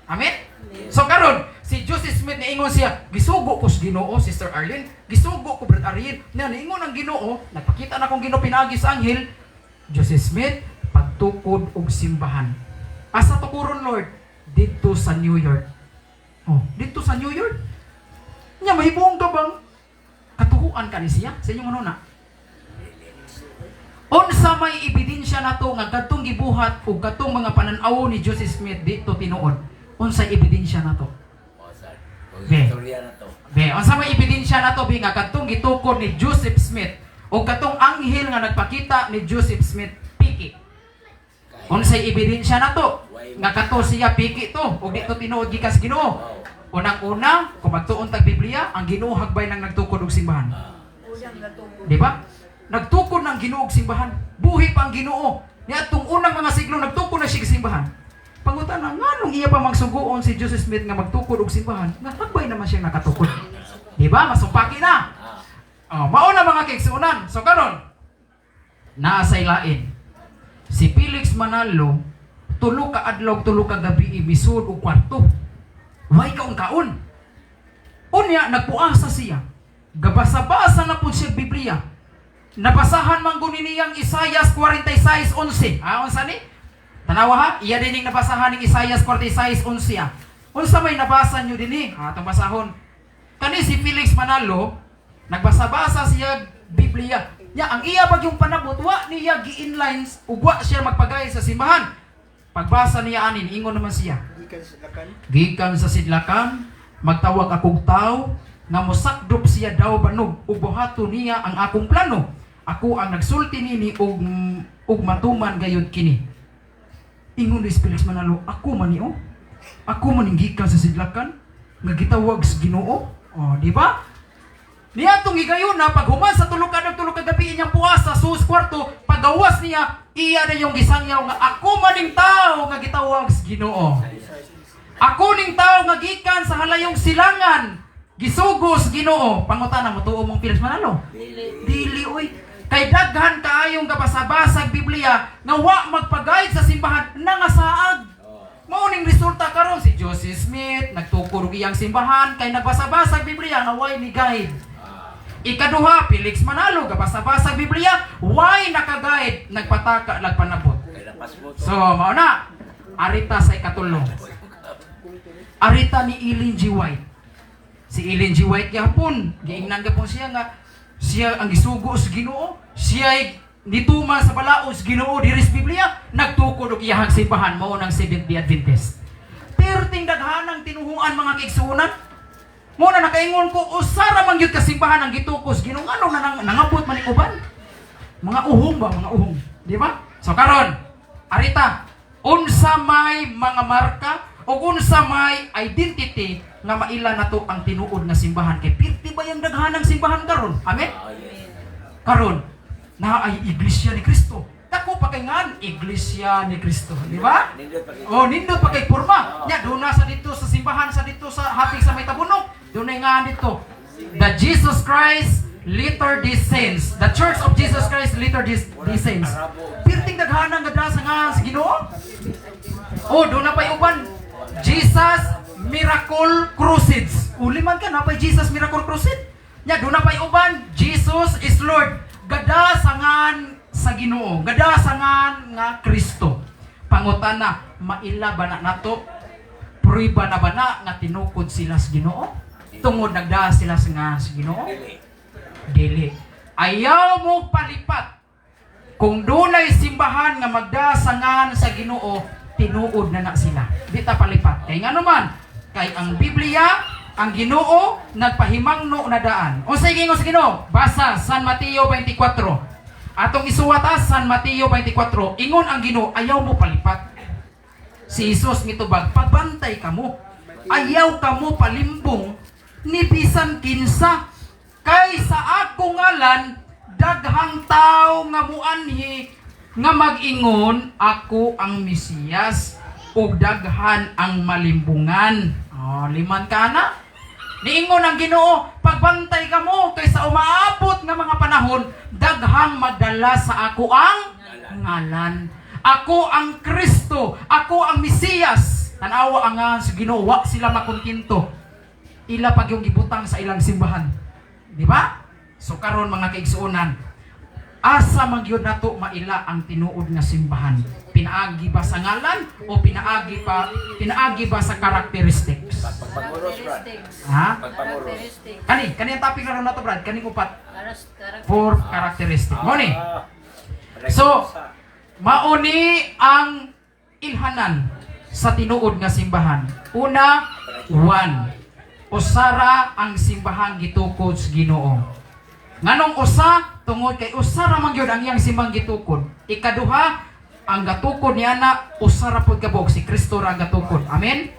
Amen? So karon si Joseph Smith niingon siya, gisugo ko sa Ginoo, Sister Arlene, gisugo ko Brother Ariel, na niingon ang Ginoo, nagpakita na kong Ginoo pinaagi sa anghel, Joseph Smith, pagtukod og simbahan. Asa tukuron Lord? Dito sa New York. Oh, dito sa New York? Nya mahibong ka bang katuhuan ka ni siya sa inyong ano na? Unsa may ebidensya nato nga kadtong gibuhat ug kadtong mga panan-aw ni Joseph Smith dito tinuod? Unsay ebidensya nato? Unsa may ebidensya nato bi nga kadtong gitukod ni Joseph Smith ug kadtong anghel nga nagpakita ni Joseph Smith piki? Unsay ebidensya nato nga kadto siya piki to ug dito tinuod gikas Ginoo? Unang-una, kung magtuon tag Biblia, ang Ginoo hagbay nang nagtukod og simbahan. Di ba? Nagtukod ng Ginoo og simbahan. Buhi pa ang Ginoo. Niadtong unang mga siglo nagtukod na siya og simbahan. Pangutan na nganong iya pa magsuguon si Joseph Smith nga magtukod og simbahan? Nga hagbay naman siya nakatukod. Di ba? Masumpaki na. Oh, mao na mga kaigsuonan. So karon, naasay lain. Si Felix Manalo, tulo ka adlaw, tulo ka gabi ibisud og kwarto. Way kaon-kaon. Unya, nagpuasa siya. Gabasa-basa na po siya Biblia. Nabasahan man guni niyang Isaias 46:11. Unsa ni? Tanawa ha? Iya din yung nabasahan ng Isaias 46:11. Unsa may nabasa nyo din atong basahon. Kani si Felix Manalo, nagbasa-basa siya Biblia. Ya, ang iya pag yung panabot, wa niya gi-inlines, ug wa siya magpagay sa simbahan. Pagbasa niya anin, ingon naman siya. Gikan sa sidlakan, magtawag akong tao, nga mosakdop siya daw banog, ug buhaton niya ang akong plano. Ako ang nagsulti nini ug matuman gayud kini. Ingon ni Felix Manalo, ako man niyo. Ako man gikan sa sidlakan, nga gitawag sa Ginoo. Oh, di ba? Niya itong higayon na paghuman sa tulog ka gabi niyang puasa sa kwarto, pagawas niya, iya na yung gisangyaw nga ako maning tao nga gitawag sa Ginoo. Ako ning tao nga gikan sa halayong silangan, gisugos Ginoo. Pangutana mo tuo mong Felix Manalo? Dili oy. Kay daghan kaayong gabasa-basag Biblia nga wa magpagayad sa simbahan nangasaag. Mao ning resulta karon si Joseph Smith nagtukod og iyang simbahan kay nagbasa-basag Biblia nga way ni guide. Ikaduha, Felix Manalo gabasa-basag Biblia, way naka-guide, nagpataka nagpanabot. So, mao na. Arita sa ikatulo. Arita ni Ellen G. White. Si Ellen G. White gihapon, giingnan gapon siya nga siya ang gisugo sa Ginoo, siya nituman sa balaos Ginoo diri sa Biblia, nagtukod og iyang simbahan mao nang Seventh-day Adventist. Pero ting daghanang tinuhuan mga kaigsuonan, mo na nakaingon ko usara man gyud ka simbahan ang gitukos Ginoo ano na nangabot man ning uban. Mga uhong ba, mga uhong, di ba? So karon, arita, unsa may mga marka o unsa may identity nga maila nato ang tinuod na simbahan kay pirti ba yung daghanang simbahan karon? Amen. Karon na ay Iglesia ni Cristo. Dako pa kay ngan Iglesia ni Cristo, di ba? Oh, nindot pa kay porma. Nya do na sa dito sa simbahan sa dito sa hapig sa may tabunok. Do na nga dito. The Jesus Christ Latter-day Saints. The Church of Jesus Christ Latter-day Saints. Pirting daghanang gadasa nga sa Ginoo. Oh, do na pay uban. Jesus Miracle Crusades. Uli man ka na pa Jesus Miracle Crusade. Nya do na pay uban, Jesus is Lord. Gadasangan sa Ginoo, gadasangan nga Kristo. Pangutana, maila ba na nato? Pruiba na ba na nga tinukod sila sa Ginoo? Tungod nagdaa sila sa Ginoo? Dili. Ayaw mo palipat. Kung dunay simbahan nga magdasangan sa Ginoo, tinuod na sila. Di ta palipat. Kay nga naman, kay ang Biblia, ang Ginoo nagpahimangno na daan. O sige nga sa Ginoo, basa San Mateo 24. Atong isuwata San Mateo 24. Ingon ang Ginoo, ayaw mo palipat. Si Jesus mitubag, pagbantay kamo. Ayaw kamo palimbong ni bisan kinsa. Kay sa akong ngalan daghang tao nga muanhi nga mag-ingon ako ang Mesiyas ug daghan ang malimbungan. Oh, liman ka na. Niingon ang Ginoo, pagbantay kamo kay sa umaabot nga mga panahon daghang magdala sa ako ang ngalan. Ako ang Kristo, ako ang Mesiyas. Tanawa ang sa Ginoo, wa sila makontinto. Ila pag yung gibutang sa ilang simbahan. Di ba? So karon mga kaigsuonan, asa man gyud nato maila ang tinuod nga simbahan? Pinaagi ba sa ngalan o pinaagi ba sa characteristics? Ha? Kani ang topic na nato, Brad. Kani upat. For characteristic. Moni. So, mauni ang ilhanan sa tinuod nga simbahan. Una, usara ang simbahan gitukod sa Ginoo. Nganong usa? Tungod kay usara man gyud ang iyang simbang gitukod. Ikaduha, ang gatukod niya na usara pod kabog si Kristo ra ang gatukod. Amen.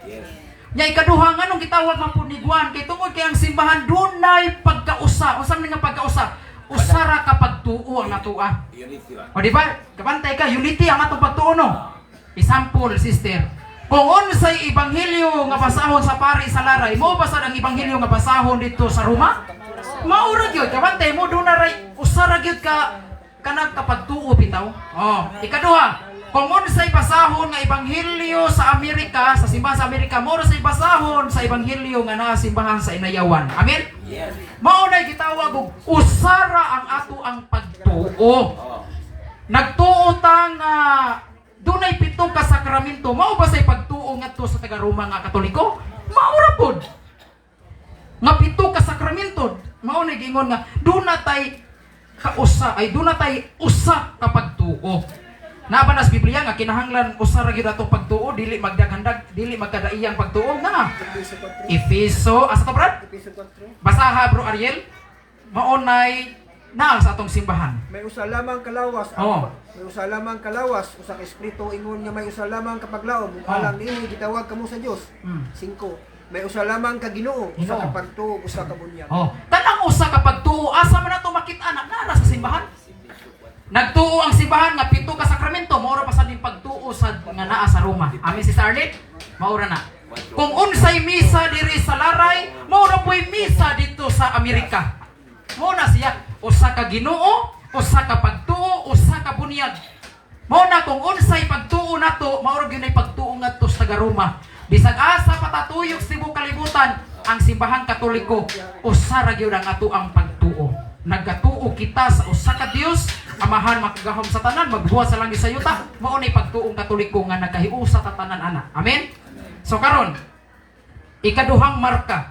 Nya ikaduha nganong gitawag man pud ni Juan kay tungod kay ang simbahan dunay pagkausa. Usa man nga pagkausa? Usara ka pagtuo ang natua. O di ba? Kabantay ka, unity ang atong pagtuo no. Example, sister. Kung unsay ebanghelyo nga basahon sa pari sa laray, mo basa ang ebanghelyo nga basahon dito sa Roma? Maura gyud, kabantay mo do na ray usara gyud ka kanang kapagtuo bitaw. Oh, ikaduha, kung unsay basahon nga ebanghelyo sa Amerika, sa simbahan sa Amerika, mo say basahon sa ebanghelyo nga naa simbahan sa Inayawan. Amen? Yes. Mao nay gitawag og usara ang ato ang pagtuo. Nagtuo ta nga dunay 7 ka sakramento. Mao ba say pagtuo ngadto sa taga-Roma nga Katoliko? Maura pod. Nga 7 ka sakramento. Mao ni gingon nga dunay usa ka pagtuo. Naba nas Biblia nga kinahanglan usa ra gyud ato pagtuo, dili magdaghandag, dili magkadaiyang pagtuo na. Efeso, asa to Brad? Basaha bro Ariel. Maunay na sa atong simbahan. May usa lamang kalawas. May usa lamang kalawas, usa ka espiritu ingon nga may usa lamang kapaglaom, alang niini gitawag kamo sa Dios. 5. May usa lamang ka Ginoo, usa ka pagtuo, usa ka bunyag. Tanang usa ka pagtuo, asa man nato makit-anak nara sa simbahan? Nagtuo ang simbahan nga 7 ka sakramento, maura pa sa din pagtuo sa nga naa sa Roma. Amen si Starlet? Maura na. Kung unsay misa diri sa laray, maura po'y misa dito sa Amerika. Mauna siya, usa ka Ginoo, usa ka pagtuo, usa ka bunyag. Mauna kung unsay pagtuo nato, maura gyud ay pagtuo ngadto sa taga-Roma. Bisag asa patatuyok sa tibuok kalibutan, ang simbahan Katoliko, usa ra gyud ang ato ang pagtuo. Nagkatuo kita sa usa ka Dios, amahan makagahom sa tanan, magbuhat sa langit sa yuta. Mao nay pagtuong Katoliko nga nagkahiusa ta tanan ana. Amen. So karon, ikaduhang marka,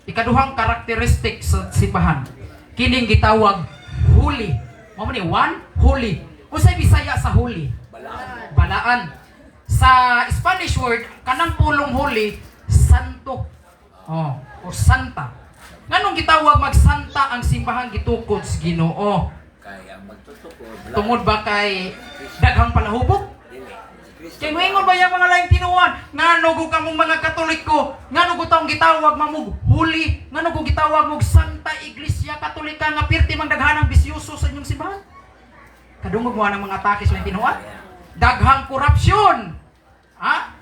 ikaduhang karakteristik sa simbahan, kining gitawag holy. Mao ni holy. Unsay Bisaya sa holy? Balaan. Sa Spanish word, kanang pulong holy, santo. O santa. Nganong gitawag magsanta ang simbahan gitukod sa Ginoo? Tungod ba kay daghang palahubog? Kay moingon ba yung mga laing tinuan? Ngano go kamong mga Katoliko? Ngano go taong gitawag mamug holy? Ngano go gitawag mog Santa Iglesia Katolika nga pirti mang daghanang bisyoso sa inyong simbahan? Kadungog mo ang mga atake sa tinuan? Daghang korupsyon.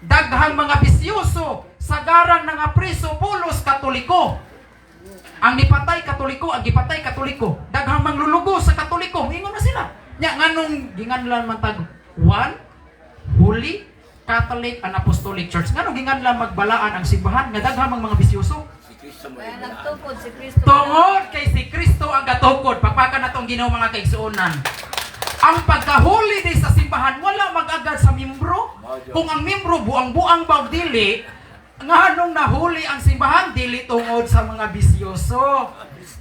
Daghang mga bisyoso, sagaran nga preso pulos Katoliko. Ang nipatay Katoliko, ang gipatay Katoliko. Daghang manglulugo sa Katoliko. Ingon na sila. Nya nganong ginganlan man tag holy, Catholic and Apostolic Church. Ngano ginganlan magbalaan ang simbahan nga daghang mga bisyoso? Kaya nagtukod si Kristo. Tungod kay si Kristo ang gatukod. Pagpaka na tong Ginoo mga kaigsuonan. Ang pagkahuli di sa simbahan wala mag-agad sa membro. Kung ang membro buang-buang ba dili, nganong nahuli ang simbahan dili tungod sa mga bisyoso.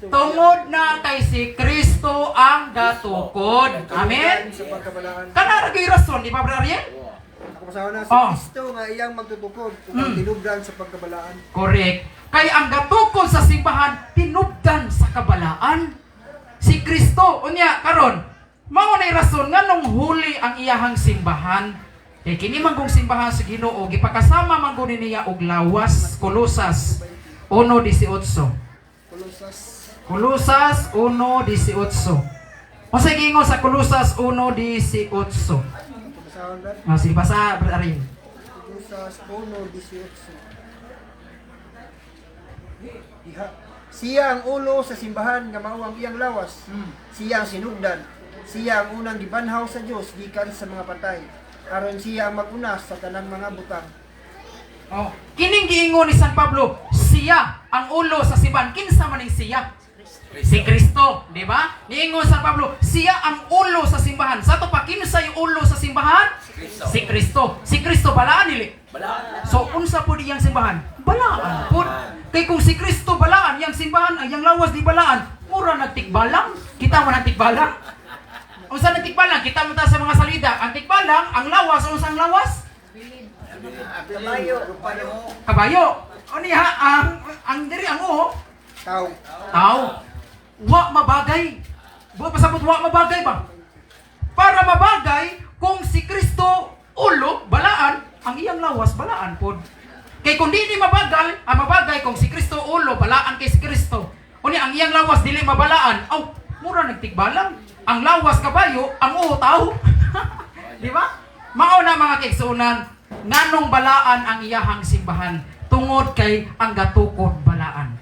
Tungod na kay si Kristo ang gatukod. Amen. Sa pagkabalaan. Kana ra gyud rason, di ba, Brother Ariel? Ako masawa na si Oh. Kristo nga iyang magtutukod kung ang tinubdan sa pagkabalaan. Correct. Kay ang gatukod sa simbahan tinubdan sa kabalaan. Si Kristo unya karon mao nay rason nganong huli ang iyahang simbahan. Kay kini man kong simbahan sa Ginoo gipakasama man gud niya og lawas. Kolosas 1:18. Kolosas 1:18. Unsa gingon sa Kolosas 1:18? Masawa na. Sige basa Brother Ariel. Sa 1:18. Siya ang ulo sa simbahan nga mao ang iyang lawas. Siya ang sinugdan. Siya ang unang gibanhaw sa Dios gikan sa mga patay. Aron siya ang mag-una sa tanang mga butang. Oh, kining giingon ni San Pablo, siya ang ulo sa simbahan. Kinsa man ning siya? Si Kristo, di ba? Niingon San Pablo, siya ang ulo sa simbahan. Sa to pa kinsa yung ulo sa simbahan? Si Kristo. Si Kristo balaan nili. So unsa pud iyang simbahan? Balaan pud. Kay kung si Kristo balaan, iyang simbahan, ang iyang lawas di balaan, mura nagtikbalang. Kita mo nagtikbalang? Unsa nagtikbalang? Kita mo ta sa mga salida. Ang tikbalang, ang lawas, unsang lawas? Kabayo. O niya, ang diri ang uho. Tao. Tao. Wa mabagay. Wa pasabot wa mabagay ba? Para mabagay kung si Kristo ulo balaan, ang iyang lawas balaan pod. Kay kung di mabagay, mabagay kung si Kristo ulo balaan kay si Kristo. Uni ang iyang lawas dili mabalaan. Aw, mura nagtigbalang. Ang lawas kabayo, ang uho tao. Di ba? Mao na mga kaigsuonan, nganong balaan ang iyahang simbahan tungod kay ang gatukod balaan.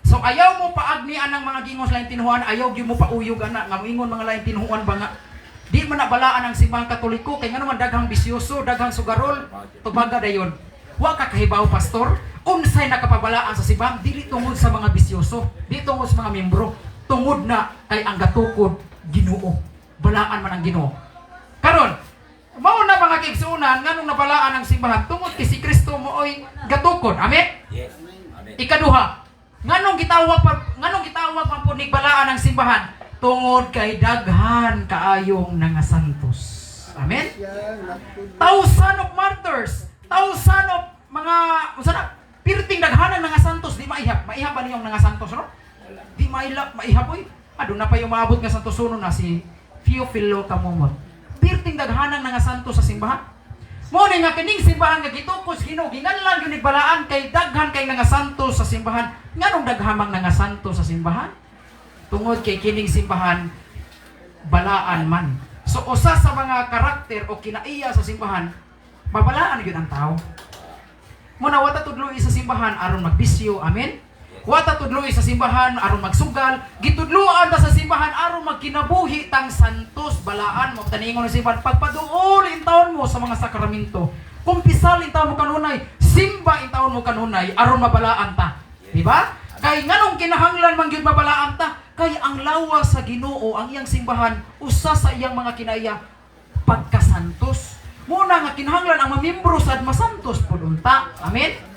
So ayaw mo paagnian ng mga gingos lain tinuhuan, ayaw gyud mo pauyog ana nga moingon mga lain tinuhuan ba nga di man na balaan ang simbahang Katoliko kay nga naman daghang bisyoso, daghang sugarol, tubaga dayon. Wa ka kahibaw pastor, unsay nakapabalaan sa simbahan dili tungod sa mga bisyoso, di tungod sa mga membro, tungod na kay ang gatukod Ginoo. Balaan man ang Ginoo. Karon, mao na mga kaigsuonan nganong nabalaan ang simbahan tungod kay si Kristo mooy gatukod. Amen. Yes. Ikaduha, nganong gitawag pa pud balaan ang simbahan tungod kay daghan kaayong mga santos. Amen. Thousand of martyrs, thousand of mga unsa na pirting daghanan mga santos di maihap. Maihap ba niyong mga santos no? Di maihap oy. Adun na pa yung maabot nga santos suno na si Theophilo Camomot. Pirting daghanan mga santos sa simbahan. Mo ni nga kining simbahan nga gitukos Ginoo ginganlan gyud balaan kay daghan kay nga santos sa simbahan. Nganong daghamang nga santos sa simbahan? Tungod kay kining simbahan balaan man. So usa sa mga karakter o kinaiya sa simbahan, mabalaan gyud ang tao. Muna wata tudloy sa simbahan aron magbisyo, amen. Wata tudloy sa simbahan aron magsugal, gitudloan ta sa simbahan aron magkinabuhi tang santos balaan mo taningon sa simbahan pagpaduol in taon mo sa mga sakramento. Kumpisal in taon mo kanunay, simba in taon mo kanunay aron mabalaan ta. Di ba? Kay nganong kinahanglan man gyud mabalaan ta? Kay ang lawas sa Ginoo ang iyang simbahan usa sa iyang mga kinaiya pagkasantos. Muna nga kinahanglan ang mamembro sad masantos pud unta. Amen.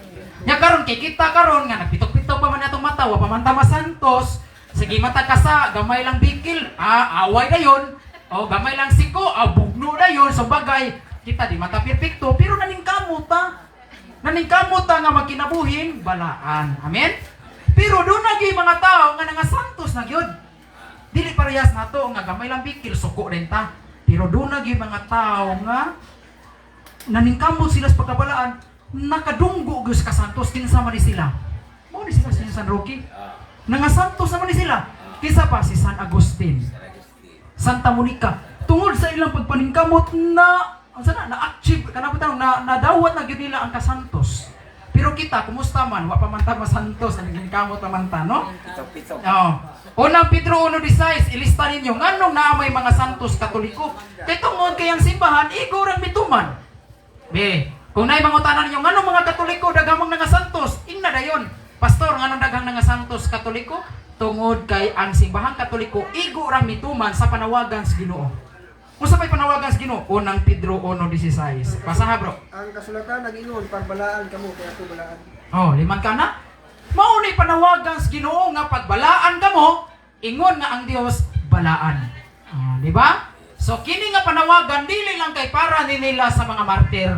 Nya karon kay kita karon nga nagpitok-pitok pa man atong mata wa pa man ta masantos. Sige mata kasa gamay lang bikil, away dayon. O gamay lang siko, bugno dayon sa bagay. Kita di mata perpekto pero naningkamot ta. Naningkamot ta nga magkinabuhin balaan. Amen. Pero doon nagi mga tao nga nga santos na gyud. Dili parehas nato nga gamay lang bikil suko rin ta. Pero doon nagi mga tao nga naningkamot sila sa pagkabalaan. Nakadunggo gyud ka santos kinsa man ni sila. Mao ni sila si San Roque. Nangasantos naman ni sila. Kisa pa si San Agustin. Santa Monica. Tungod sa ilang pagpaningkamot na na-achieve kanang tanong na dawat na gyud nila ang kasantos. Pero kita kumusta man wa pa man ta masantos naningkamot pa man ta no? Unang Pedro 1:16 ilista ninyo nganong naamay mga santos Katoliko. Kay tungod kay ang simbahan igorang bituman. Kung naay mangutanan ninyo ngano mga Katoliko daghang mga santos, ingna dayon. Pastor, ngano daghang nga santos Katoliko? Tungod kay ang simbahang Katoliko igo ra mituman sa panawagan sa Ginoo. Unsa may panawagan sa Ginoo? Unang Pedro 1:16. Basaha bro. Ang kasulatan nag-ingon pagbalaan kamo kaya ato balaan. Oh, liman ka na. Mao ni panawagan sa Ginoo nga pagbalaan kamo, ingon nga ang Dios balaan. Di ba? So kini nga panawagan dili lang kay para ni nila sa mga martir.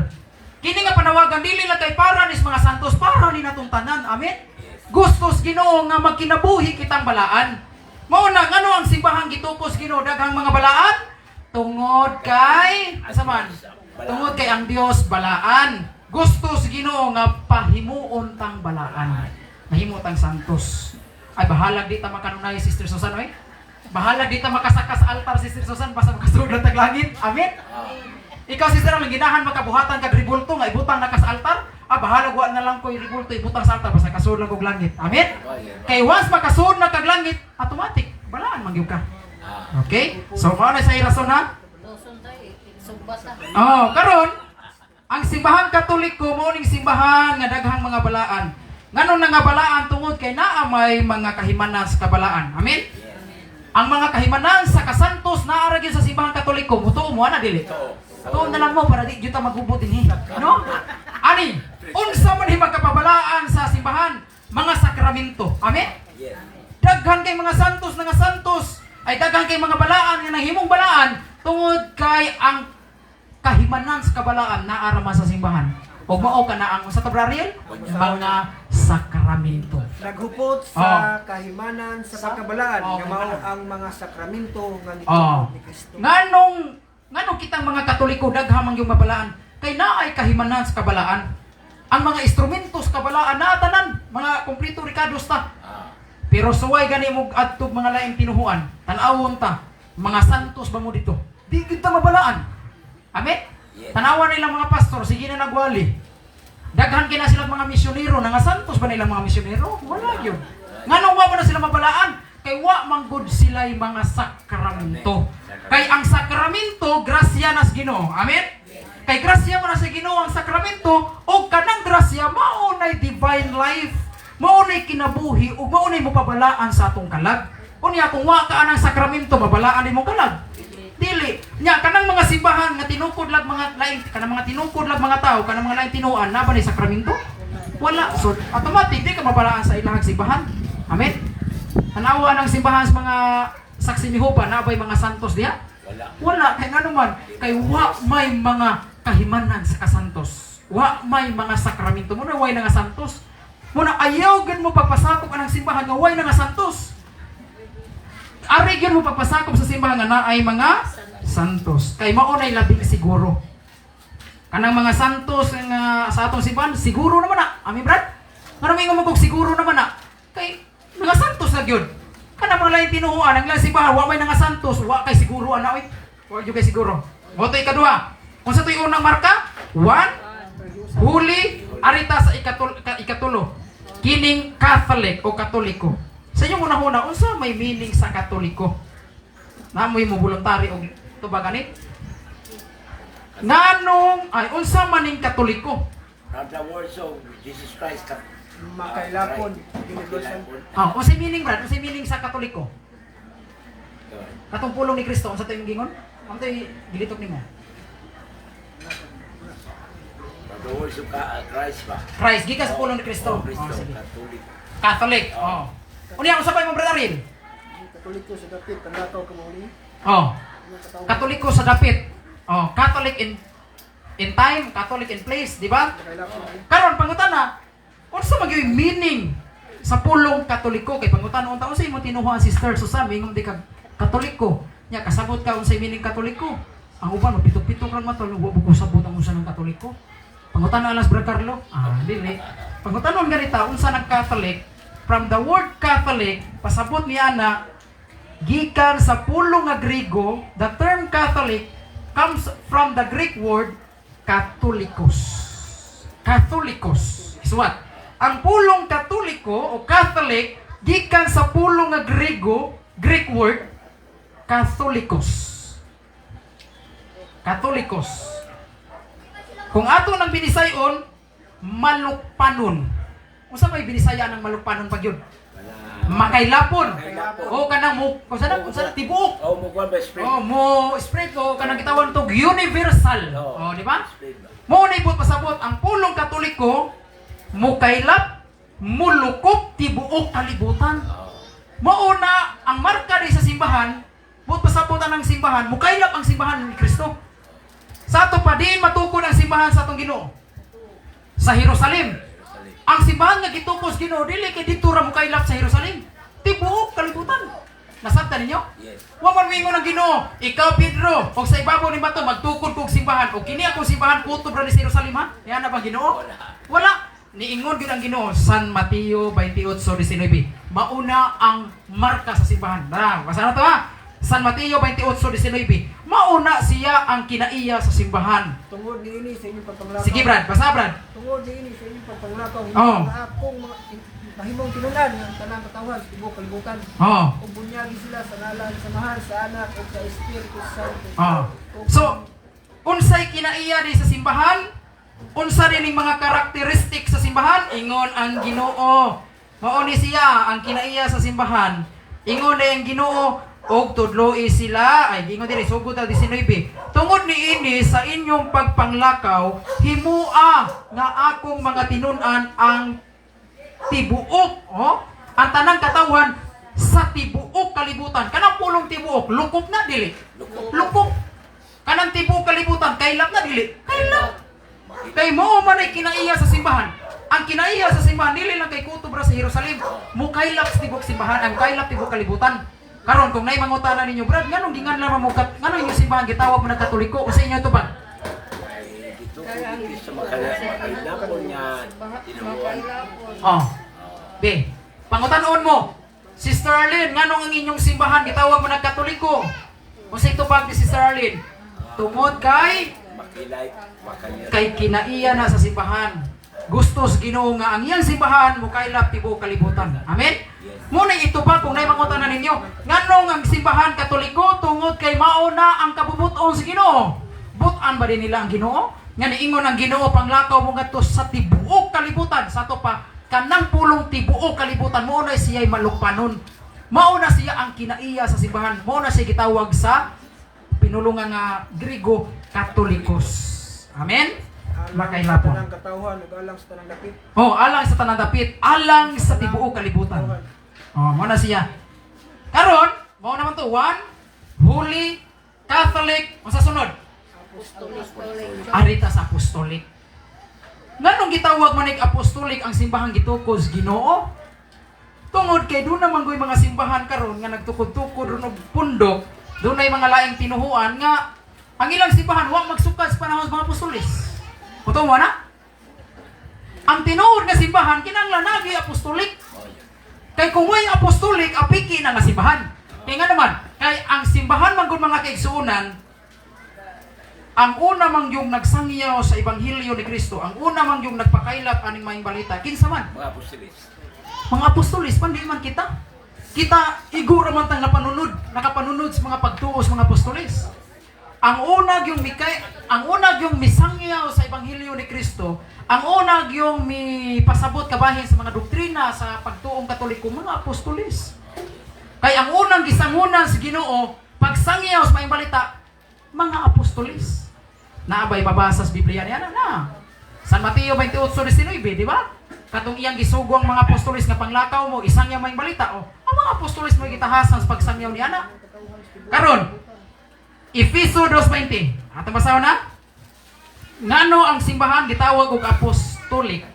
Kini nga panawagan dili lang kay para ni mga santos, para ni natong tanan. Amen. Gustos Ginoo nga magkinabuhi kitang balaan. Mao na ano ang simbahang gitukos Ginoo daghang mga balaan? Tungod kay asaman? Tungod kay ang Dios balaan. Gustos Ginoo nga pahimuon tang balaan. Mahimo tang santos. Ay bahalag di ta makanunay Sister Susan oy. Bahalag di ta makasakas sa altar Sister Susan basta makasugod na tag langit. Amen. Ikaw Sister ang ginahan makabuhatan kag ribulto nga ibutang na ka sa altar. Bahalag wa na lang ko ribulto ibutang sa altar basta kasud lang kog langit. Amen. Kay once makasud na kag langit, automatic balaan man gyud ka. Okay? So mao na sa rason ha. Doson tayo, sugbasa. Karon ang simbahang Katoliko mao ning simbahan nga daghang mga balaan. Nganong nga balaan tungod kay naa may mga kahimanan sa kabalaan. Amen. Ang mga kahimanan sa kasantos naa ra gyud sa simbahang Katoliko, mutuo mo ana dili. Tuon na lang mo para di gyud ta magubot dinhi. No? Ani, unsa man himang kapabalaan sa simbahan? Mga sakramento. Amen. Daghan kay mga santos nga santos ay daghan kay mga balaan nga nahimong balaan tungod kay ang kahimanan sa kabalaan naa ra man sa simbahan. Ug mao kana ang sa tabrariel mga sakramento. Naghupot sa kahimanan sa pagkabalaan nga mao ang mga sakramento nga gituon ni Kristo. Nganong kitang mga Katoliko daghang yung mabalaan kay naay kahimanan sa kabalaan. Ang mga instrumento sa kabalaan naa tanan mga kompleto rikados ta. Pero suway gani mo adtog mga laing tinuhuan, tan-awon ta, mga santos ba mo dito? Di kita mabalaan. Amen? Tanawan nilang mga pastor, sige na nagwali. Daghan kina sila mga misyonero, nga santos ba nilang mga misyonero? Wala yun. Nganong wa ba na sila mabalaan? Kay wa manggod sila'y mga sakramento. Kay ang sakramento, grasya nas Ginoo. Amen? Kay grasya mo na sa Ginoo ang sakramento, o kanang grasya, maunay divine life. Maunay kinabuhi, o maunay mo pabalaan sa atong kalag. Unya kung wa ka anang sakramento, mabalaan din mo kalag. Dili. Nya kanang mga simbahan nga tinukod lag mga laing kanang mga tinukod lag mga tao, kanang mga laing tinuan na ba ni sakramento? Wala. So automatic di ka mabalaan sa ilahang simbahan. Amen. Tanawa ng simbahan sa mga saksi ni Jehova na bay mga santos diha? Wala. Kay ano man, kay wa may mga kahimanan sa kasantos. Wa may mga sakramento. Muna way nga santos. Muna ayaw gid mo pagpasakop anang simbahan nga way nga santos. Ari gyud mo pagpasakop sa simbahan nga naay mga santos. Kay mao nay labing siguro. Kanang mga santos nga sa atong simbahan siguro naman na. Amin brad? Ngano may ngumugog siguro naman na. Kay mga santos na gyud. Kanang mga lain tinuhuan ang lain simbahan wa may nga santos, wa kay siguro ana oy. Wa gyud kay siguro. Boto ikaduha. Unsa toy unang marka? 1 Huli arita sa ikatulo. Kining Catholic o Katoliko. Sa inyong una-una, unsa may meaning sa Katoliko? Namoy mo voluntary og tubaganit? Nganong ay unsa maning Katoliko? From the words of Jesus Christ, Makailapon, universal. Unsa meaning brad? Unsa meaning sa Katoliko? Katong pulong ni Kristo, unsa tay gingon? Unsa tay gilitok nimo? from the words of Christ ba? Christ gikas sa pulong ni Kristo. Kristo, Sige. Catholic. Catholic. Unya unsa pay mo brad Arin? Katoliko sa dapit tandakaw kamuli. Katoliko sa dapit. Catholic in time, Catholic in place, di ba? Karon pangutana, unsa magyud meaning sa pulong Katoliko kay pangutana unta unsay mo tinuhuan Sister Susan ingong di ka Katoliko. Nya kasabot ka unsay meaning Katoliko? Ang uban pitok-pitok lang matol wa buko sabot ang unsa ng Katoliko. Pangutana alas Brad Carlo? Dili. Pangutanon ganita unsa nag Catholic? From the word Catholic, pasabot niya na gikan sa pulong nga Griego, the term Catholic comes from the Greek word Catholicos. Catholicos is what? Ang pulong Katoliko o Catholic gikan sa pulong nga Griego, Greek word Catholicos. Catholicos. Kung ato nang binisayon, malukpanon. Unsa may binisaya ng malukpanon pag yun? Makailapon. O kanang mo, kung saan tibuok. Oh, mo kuan ba spring? Oh, mo spread ko kanang gitawan tog universal. Oh, di ba? Mo na ibot pasabot ang pulong Katoliko, mo kailap, mulukop tibuok kalibutan. Mauna ang marka di sa simbahan, bot pasabutan ng simbahan, mo kailap ang simbahan ni Kristo. Sa ato pa din matukod ang simbahan sa atong Ginoo. Sa Jerusalem. Ang simbahan nga gitukos Ginoo dili kay dito ra mo kailap sa Jerusalem. Tibuok kalibutan. Nasabtan ninyo? Yes. Wa man mingon ang Ginoo, ikaw Pedro, og sa ibabaw ni bato magtukod kog simbahan, og kini akong simbahan kutob ra ni sa Jerusalem ha? Yan na ba Ginoo? Wala. Niingon gyud ang Ginoo San Mateo 28:19. Mauna ang marka sa simbahan. Dara, basa na to ha. San Mateo 28:19. Mauna siya ang kinaiya sa simbahan. Tungod niini sa inyong pagpanglakaw. Sige Brad, basa Brad. Tungod niini sa inyong pagpanglakaw. Oo. Mga akong mga mahimong tinunan ng tanang katawan sa tibuok kalibutan. Oh. Ug bunyagi sila sa ngalan sa Mahal, sa Anak ug sa Espiritu Santo. Oh. So, unsay kinaiya di sa simbahan? Unsa rin ang mga karakteristik sa simbahan? Ingon ang Ginoo. Mao ni siya ang kinaiya sa simbahan. Ingon na ang Ginoo og tudloi sila ay ingon diri sugod 19. Tungod niini sa inyong pagpanglakaw, himua nga akong mga tinun-an ang tibuok, oh? Ang tanang katawan sa tibuok kalibutan. Kanang pulong tibuok, lukop na dili. Lukop. Kanang tibuok kalibutan, kailap na dili. Kailap. Kay mo man ay kinaiya sa simbahan. Ang kinaiya sa simbahan dili lang kay kutob ra sa Jerusalem. Mo kailap sa tibuok simbahan, ang kailap tibuok kalibutan. Karon kung nay mangutana ninyo, Brad, nganong gingan lamang mo ngano inyo simbahan gitawag mo ng Katoliko o sa inyo to ba? Dito ko sa makailapon niya tinuruan. Oh. Be, pangutanon mo. Sister Arlene, nganong ang inyong simbahan gitawag mo ng Katoliko? O sa ito ba ni Sister Arlene? Tungod kay kinaiya na sa simbahan. Gustos Ginoo nga ang iyang simbahan mo kailap tibuok kalibutan. Amen. Muna ito ba kung nay mangutanan ninyo, nganong ang simbahan Katoliko tungod kay mauna ang kabubuton sa Ginoo? Butan ba din nila ang Ginoo? Nga niingon ang Ginoo panglakaw mo ngadto sa tibuok kalibutan. Sa to pa kanang pulong tibuok kalibutan mo na siya'y malukpanon. Mauna siya ang kinaiya sa simbahan. Mauna siya gitawag sa pinulungan nga Griego Katolikos. Amen. Makailapon. Tanang katawhan ug alang sa tanang dapit. Oh, alang sa tanang dapit, alang sa tibuok kalibutan. Oh, mo na siya. Karon, mo naman to, one, Holy Catholic, o sa sunod? Arita sa Apostolic. Nganong gitawag man ning Apostolic ang simbahan gitukos Ginoo? Tungod kay doon naman goy mga simbahan karon nga nagtukod-tukod ron og pundok, doon ay mga laing tinuhuan nga ang ilang simbahan wa magsukad sa panahon sa mga apostoles. Kuto mo na? Ang tinuod nga simbahan kinahanglan nagi apostolic. Kay kung way apostolic, apiki na nga simbahan. Kaya nga naman, kay ang simbahan man gud mga kaigsuonan, ang una mang yung nagsangyaw sa Ebanghelyo ni Kristo, ang una mang yung nagpakailap aning maayong balita, kinsa man? Mga apostolis. Mga apostolis, pandi man kita. Kita igura man tang nakapanunod sa mga pagtuo sa mga apostolis. Ang unag yung misangyaw sa Ebanghelyo ni Kristo, ang unag yung pasabot kabahin sa mga doktrina sa pagtuong Katoliko, mga apostolis. Kaya ang unang gisangunan sa Ginoo, pagsangyaw sa maayong balita, mga apostolis. Naabay babasa sa Biblia niya na. San Mateo 28:19, di ba? Katong iyang gisugong mga apostolis nga panglakaw mo, isangyaw maayong balita, o ang mga apostolis mo gitahasan sa pagsangyaw ni ana. Karon, Efeso 2:20. Atong basaw na. Ngano ang simbahan gitawag og apostolic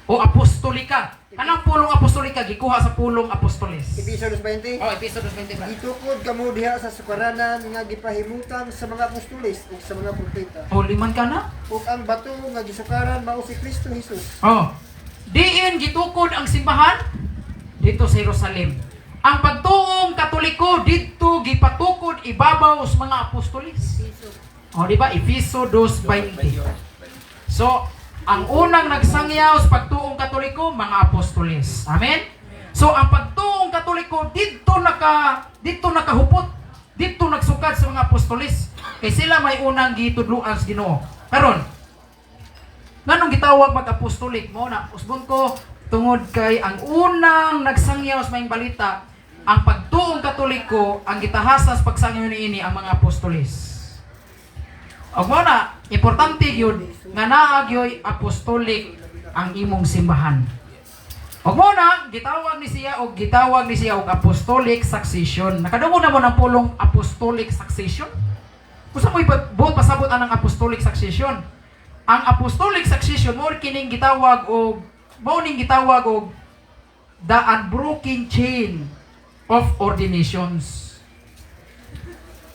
o apostolika? Kanang pulong apostolika gikuha sa pulong apostoles. Efeso 2:20. Oh, Efeso 2:20. Gitukod kamo diha sa sukaranan nga gipahimutan sa mga apostoles ug sa mga propeta. Oh, liman ka na? Ug ang bato nga gisukaran mao si Kristo Jesus. Oh. Diin gitukod ang simbahan dito sa Jerusalem. Ang pagtuong Katoliko dito gipatukod ibabaw sa mga apostoles. O di ba Efeso 2:20. So, ang unang nagsangyaw sa pagtuong Katoliko mga apostoles. Amen. So, ang pagtuong Katoliko dito nakahupot, dito nagsukad sa mga apostoles. Kay sila may unang gitudluan sa Ginoo. Karon, Nganong gitawag mag-apostolik mo na usbon ko tungod kay ang unang nagsangyaw sa maing balita ang pagtuong Katoliko ang gitahasas pagsangyaw niini ang mga apostolis. Og mo na importante gyud nga naa gyoy apostolik ang imong simbahan. Og mo na gitawag ni siya og apostolic succession. Nakadungog na mo ng pulong apostolic succession. Kusa mo buot pasabot anang apostolic succession. Ang apostolic succession mo kining gitawag og the unbroken chain of ordinations,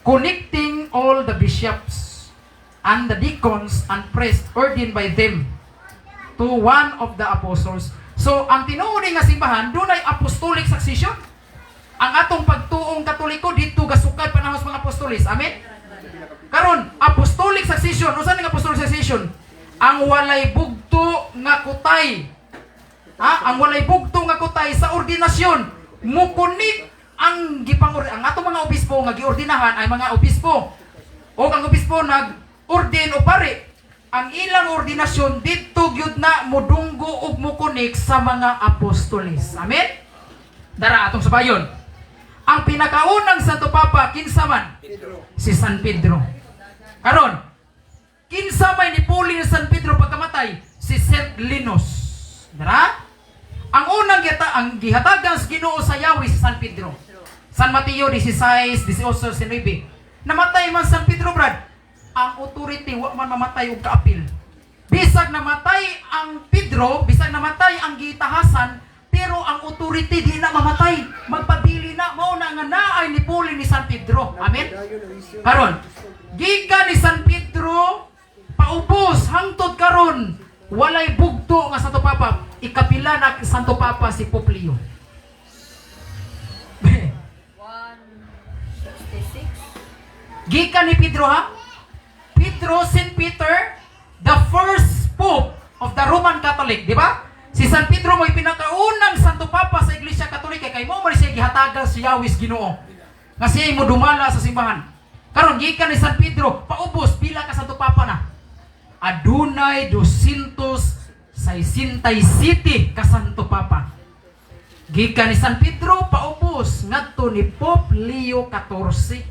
connecting all the bishops and the deacons and priests ordained by them to one of the apostles. So, ang tinuod nga simbahan, dunay apostolic succession. Ang atong pagtuong Katoliko dito gasukad panahon sa mga apostolis. Amen. Karon, apostolic succession. Usa ning apostolic succession? Ang walay bugto nga kutay. Ang walay bugto nga kutay sa ordinasyon. Mukunik ang ang atong mga obispo nga giordinahan ay mga obispo. O ang obispo nag-ordin o pare. Ang ilang ordinasyon dito gyud na modunggo ug mukunik sa mga apostoles. Amen. Dara atong sabayon. Ang pinakaunang Santo Papa kinsa man? Si San Pedro. Karon, kinsa may nipuli ni San Pedro pagkamatay? Si Saint Linus. Dara? Ang unang gihatagan sa Ginoo sa Yahweh si San Pedro. San Mateo 16:18-19. Namatay man San Pedro, brad. Ang authority wa man mamatay og kaapil. Bisag namatay ang Pedro, bisag namatay ang gitahasan, pero ang authority di na mamatay. Magpabili na mao na nga naay nipuli ni San Pedro. Amen. Karon, gikan ni San Pedro paubos hangtod karon walay bugto nga Santo Papa. Ikapila na Santo Papa si Pope Leo. 166. Gikan ni Pedro ha? Pedro, St. Peter, the first Pope of the Roman Catholic, di ba? Si San Pedro mo pinakaunang Santo Papa sa Iglesia Katolika kay mo man siya gihatagan sa Yahweh Ginoo. Nga siya mo dumala sa simbahan. Karon gikan ni San Pedro, paubos pila ka Santo Papa na. Adunay 267 ka Santo Papa. Gikan ni San Pedro paubos ngadto ni Pope Leo XIV.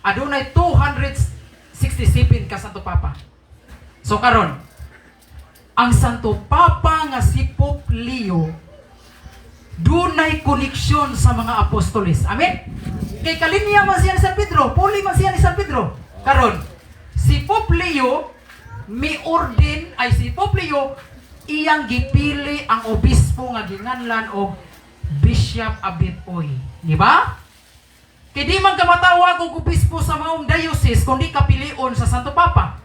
Adunay 267 ka Santo Papa. So karon, ang Santo Papa nga si Pope Leo dunay koneksyon sa mga apostoles. Amen. Kay kalinya man siya ni San Pedro, puli man siya ni San Pedro. Karon, si Pope Leo si Pope Leo iyang gipili ang obispo nga ginganlan og Bishop Abitoy. Di ba? Kaya di man ka matawag og obispo sa maong diocese kundi kapilion sa Santo Papa.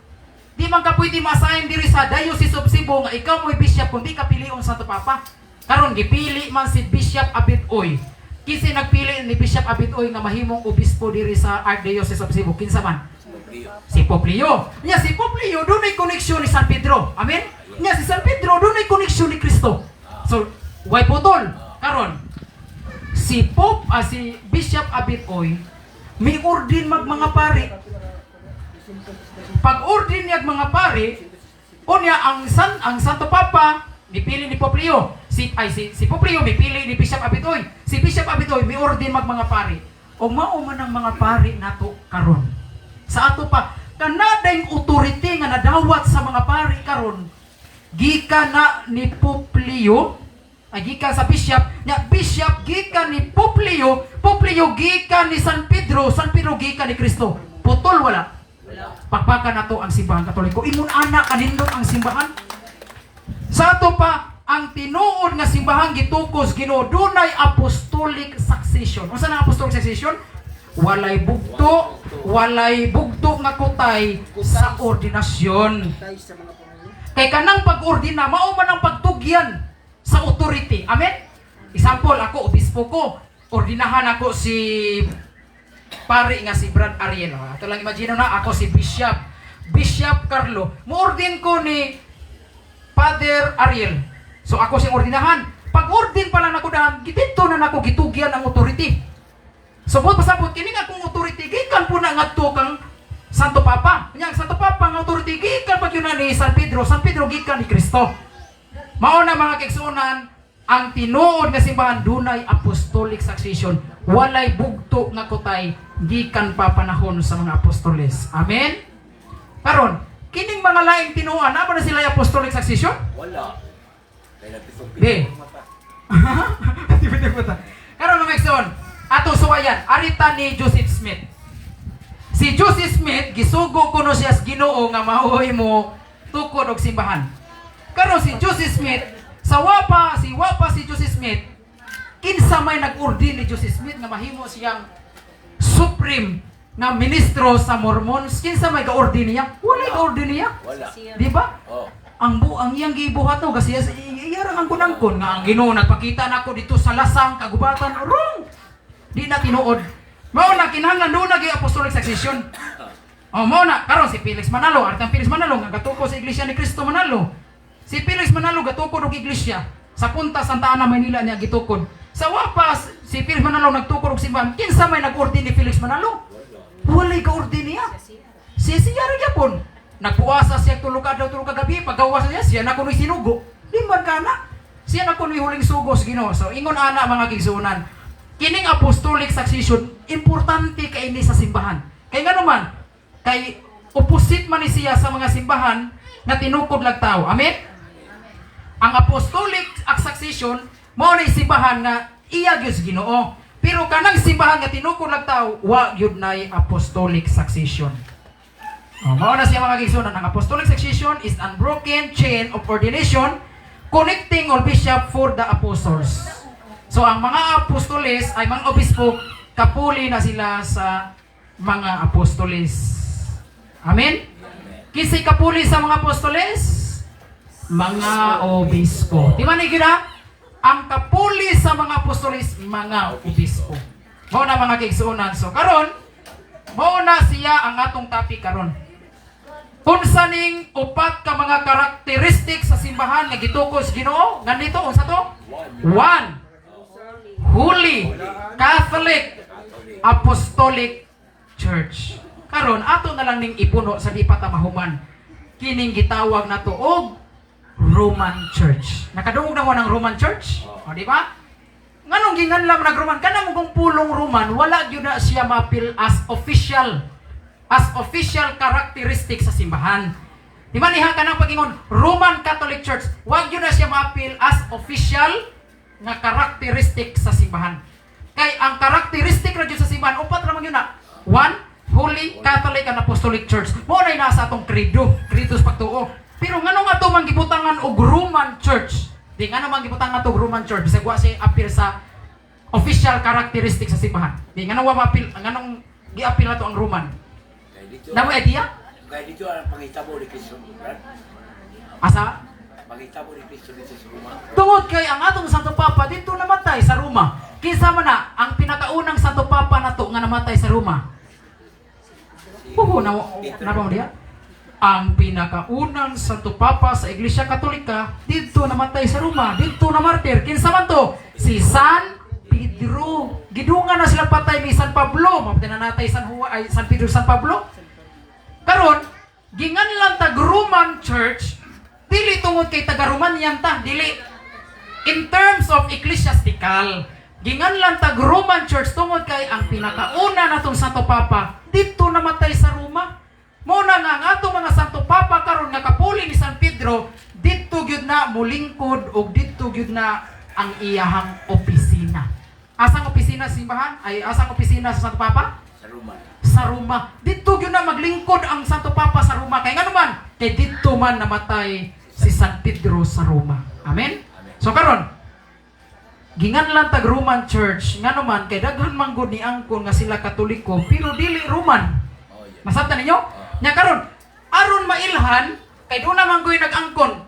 Di man ka pwede ma-assign diri sa Diocese of Cebu nga ikaw mo'y bishop kundi kapilion sa Santo Papa. Karon gipili man si Bishop Abitoy. Kinsa nagpili ni Bishop Abitoy nga mahimong obispo diri sa Archdiocese of Cebu? Kinsa man? Si Pope Leo. Nya si Pope Leo dunay koneksyon ni San Pedro. Amen. Nya si San Pedro dunay koneksyon ni Kristo. So, way putol. Karon si Bishop Abitoy may ordin mga pari. Pag ordin niya mga pari, unya ang Santo Papa mipili ni Pope Leo. Si Pope Leo mipili ni Bishop Abitoy. Si Bishop Abitoy may ordin mga pari. O mao man ang mga pari nato karon. Sa ato pa kanadayng authority nga nadawat sa mga pari karon gikan na ni Pope Leo. Gikan sa bishop, bishop gikan ni Pope Leo gikan ni San Pedro gikan ni Kristo. Putol wala. Pakpakan nato ang simbahan Katoliko. Ingon anak kanindot ang simbahan. Sa ato pa ang tinuod nga simbahan gitukos Ginoo dunay apostolic succession. Unsa na apostolic succession? Walay bugto nga kutay sa ordinasyon. Kay kanang pag-ordina mao man ang pagtugyan sa authority. Amen? Example, ako, obispo ko. Ordinahan ako si pari nga si Brad Ariel. Ito lang imagine na, ako si Bishop Carlo. Muordin ko ni Father Ariel. So ako siyang ordinahan. Pag-ordin pa lang ako na, dito na ako gitugyan ang authority. So, pasabot, kining akong authority, gikan po na nga to kang Santo Papa. Nya ang Santo Papa nga authority gikan pag yun ni San Pedro gikan ni Kristo. Mao na mga kaigsuonan, ang tinuod nga simbahan dunay apostolic succession. Walay bugto nga kutay gikan pa panahon sa mga apostoles. Amen. Karon, kining mga laing tinuan, na ba na sila yung apostolic succession? Wala. Kaya Be. Karon mga kaigsuon, ato suwayan, arita ni Joseph Smith. Si Joseph Smith, gisugo kuno siya sa Ginoo nga mahuoy mo tukod og simbahan. Karon si Joseph Smith, si Joseph Smith, kinsa may nag-ordain ni Joseph Smith nga mahimo siyang supreme nga ministro sa Mormons, kinsa may ga-ordain niya? Wala ga-ordain niya. Wala. Di ba? Oh. Ang iyang gibuhat no kasi iyarang ang kunangkon nga ang Ginoo nagpakita nako dito sa lasang kagubatan. Wrong. Di na tinuod. Mao na kinahanglan do na apostolic succession. Mao na karon si Felix Manalo, artang Felix Manalo nga gatuko sa Iglesia ni Cristo Manalo. Si Felix Manalo gatukod og iglesia sa Punta Santa Ana, Manila niya gitukod. Sa wapas si Felix Manalo nagtukod og simbahan. Kinsa may nag-ordain ni Felix Manalo? Walay ka-ordain niya. Siya rin yapon. Nagpuasa siya tulog kagabi, paggawas siya na kuno'y sinugo. Di man kana. Siya na kuno'y huling sugos Ginoo. So ingon ana mga kigsunan. Kining apostolic succession importante kay ini sa simbahan. Kay nga naman, kay opposite man ni siya sa mga simbahan nga tinukod lang tao. Amen? Ang apostolic succession mao na simbahan nga iya gyud Ginoo. Pero kanang simbahan nga tinukod lang tao, wa gyud nay apostolic succession. Mao na siya mga kigsunan. Ang apostolic succession is unbroken chain of ordination connecting all bishop for the apostles. So ang mga apostoles ay mga obispo, kapuli na sila sa mga apostoles. Amen? Kisay kapuli sa mga apostoles? Mga obispo. Di man ikira? Ang kapuli sa mga apostoles, mga obispo. Mao na mga kaigsuonan. So karon, mao na siya ang atong topic karon. Unsa ning upat ka mga karakteristik sa simbahan nga gitukos Ginoo? Nganito unsa to? 1. Holy Catholic Apostolic Church. Karon ato na lang ning ipuno sa di pa ta mahuman. Kining gitawag nato og Roman Church. Nakadungog na mo ng Roman Church? O di ba? Nganong ginganlam nag-Roman kanang kung pulong Roman, wala gyud na siya mapil as official characteristic sa simbahan. Di ba niha kanang pagingon Roman Catholic Church, wag gyud na siya mapil as official nga karakteristik sa simbahan. Kay ang karakteristik ra gyud sa simbahan upat ra man gyud na. 1, Holy Catholic and Apostolic Church. Mo na nasa atong credo sa pagtuo. Pero nganong ato man gibutangan og Roman Church? Di ngano man gibutangan ato og Roman Church bisag wa siya apil sa official characteristic sa simbahan. Di ngano wa mapil nganong giapil ato ang Roman. Namo idea? Kaya dito ang pangitabo ni Kristo. Asa? Pangitabo ni Kristo dito sa Roma. Tungod kay ang atong Santo Papa dito namatay sa Roma. Kinsa man na ang pinakaunang Santo Papa nato nga namatay sa Roma? Na ba mo diya? Ang pinakaunang Santo Papa sa Iglesia Katolika dito namatay sa Roma. Dito na martir. Kinsa man to? Si San Pedro. Gidungan na sila patay ni San Pablo. Mapatay na natay San Pedro, San Pablo. Karon, ginganlan tag Roman Church. Dili tungod kay taga-Romanian ta, dili. In terms of ecclesiastical, ginganlan tag Roman Church tungod kay ang pinakauna natong Santo Papa dito namatay sa Roma. Muna nga ang atong mga Santo Papa karon nga kapuli ni San Pedro dito gyud na mulingkod og dito gyud na ang iyahang opisina. Asang opisina sa simbahan? Ay asang opisina sa Santo Papa? Sa Roma. Sa Roma. Dito gyud na maglingkod ang Santo Papa sa Roma. Kay ngano man? Kay dito man namatay si San Pedro sa Roma. Amen? So karon, ginganlan tag Roman Church, ngano man kay daghan man gud ni angkon nga sila Katoliko pero dili Roman. Masabtan ninyo? Nya karon, aron mailhan kay do naman goy nag-angkon.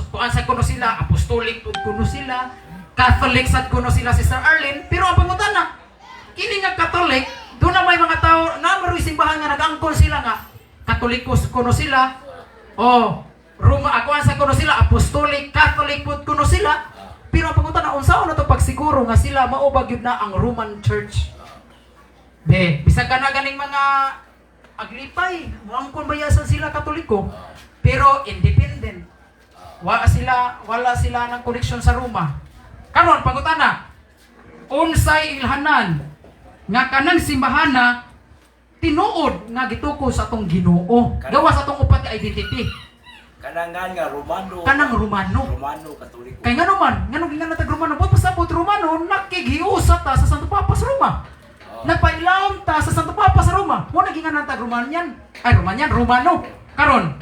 Kuan sa kuno sila, apostolic pud kuno sila, Catholic sad kuno sila Sister Arlene, pero ang pangutana, kini nga Catholic, do na may mga tao na maroy simbahan nga nag-angkon sila nga Katolikos kuno sila. Roma ako sa kuno sila, apostolic, Catholic pud kuno sila. Pero ang pangutana unsaon na to pagsiguro nga sila mao ba gyud na ang Roman Church? Bisag ka na ganing mga Agripay, muangkon bayasan sila Katoliko. Pero independent. Wala sila ng koneksyon sa Roma. Karon pangutana, unsay ilhanan nga kanang simbahana tinuod nga gituko sa atong Ginoo. Gawa sa atong upat ka identity. Kanangan nga Romano. Kanang Romano. Romano Katoliko. Kay ngano man, ngano gingan natag Romano, buot pasabot Romano, nakighiusa ta sa Santo Papa sa Roma. Nagpailawom ta sa Santo Papa sa Roma. Mo nagingan natag Romanian. Ay Romanian, Romano. Karon,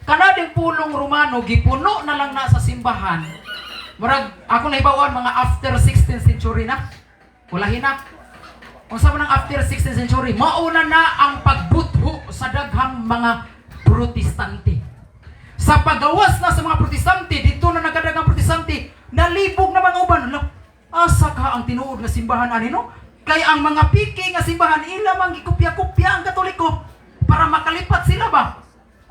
kanading pulong Romano gipuno na lang na sa simbahan. Murag ako naibawan mga after 16th century na. Ulahin na. Unsa man ang after 16th century, mauna na ang pagbutho sa daghang mga Protestante. Sa pagawas na sa mga Protestante, dito na nagkadagang Protestante, nalibog na mga uban. Asa ka ang tinuod nga simbahan ani no? Kay ang mga piki nga simbahan ila mang gikopya-kopya ang Katoliko para makalipat sila ba?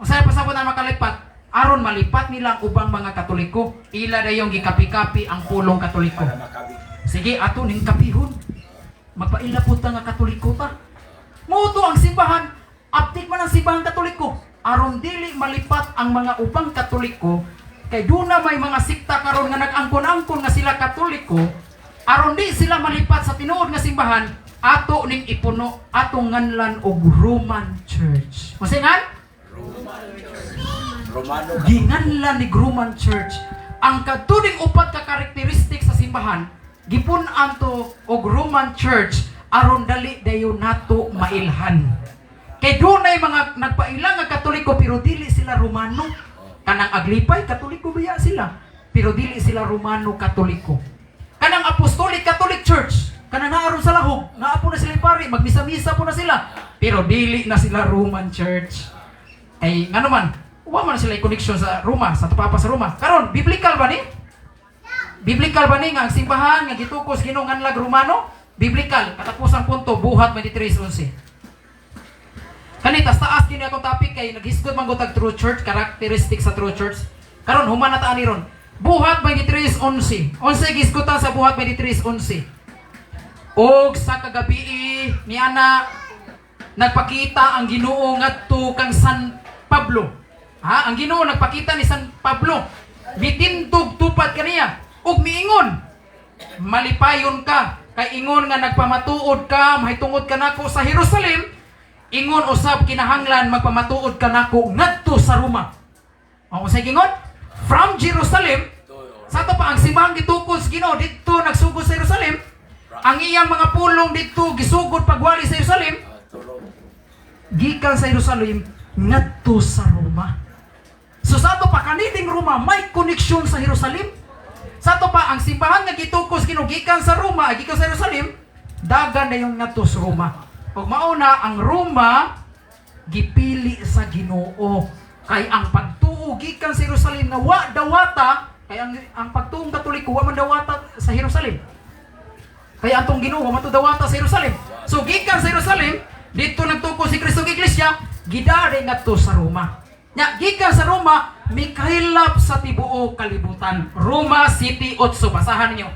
Unsay pasabot na makalipat? Aron malipat nila ang ubang mga Katoliko. Ila dayong gikapi-kapi ang pulong Katoliko. Para makabit. Sige, ato ning kapihon. Magpaila po ta nga Katoliko ta. Muto ang simbahan. Aptik man ang simbahan Katoliko. Aron dili malipat ang mga ubang Katoliko. Kay doon na may mga sikta karon nga nag-angkon-angkon nga sila Katoliko. Aron di sila malipat sa tinuod nga simbahan. Ato ning ipuno atong nganlan og Roman Church. Masingan? Romano. Ginganlan ni Roman Church. Ang katuning upat ka karakteristik sa simbahan, gipunan to og Roman Church aron dali dayon nato mailhan. Kay dunay mga nagpailang nga Katoliko pero dili sila Romano. Kanang Agripay Katoliko biya sila, pero dili sila Romano Katoliko. Kanang Apostolic Catholic Church, kanang naaron sa lahog, naapo na sila pari, magmisa-misa po na sila, pero dili na sila Roman Church. Ay ngano man, wa man sila connection sa Roma, sa Papa sa Roma. Karon, biblical ba ni? Biblical ba ni nga ang simbahan nga gitukos Ginoo nganlag Romano? Biblical. Katapusang punto, Buhat 23:11. Kanita taas kini akong topic kay naghisgot man gutag true church, characteristic sa true church. Karon human na taan ni ron. Buhat 23:11. Unsay gisgotan sa Buhat 23:11? Og sa kagabi ni ana nagpakita ang Ginoo ngadto kang San Pablo. Ha, ang Ginoo nagpakita ni San Pablo. Mitindog tupad kaniya ug miingon, malipayon ka kay ingon nga nagpamatuod ka, mahitungod ka nako sa Jerusalem. Ingon usab kinahanglan magpamatuod ka nako ngadto sa Roma. Ang usay gingon, from Jerusalem, sa to pa ang simbahang gitukos Ginoo didto nagsugod sa Jerusalem. Ang iyang mga pulong didto gisugod pagwali sa Jerusalem. Gikan sa Jerusalem ngadto sa Roma. So sa to pa kaniding Roma may koneksyon sa Jerusalem. Sa to pa ang simbahan nga gitukos Ginoo gikan sa Roma, gikan sa Jerusalem, dagan na yung ngadto sa Roma. Pag mauna ang Roma gipili sa Ginoo kay ang pagtuo gikan sa Jerusalem nga wa dawata kay ang pagtuong Katoliko wa man dawata sa Jerusalem. Kay atong Ginoo wa man to dawata sa Jerusalem. So gikan sa Jerusalem dito nagtuko si Kristo ug iglesia gidari ngadto sa Roma. Nya gikan sa Roma mikailap sa tibuok kalibutan. Roma City 8 basahan niyo.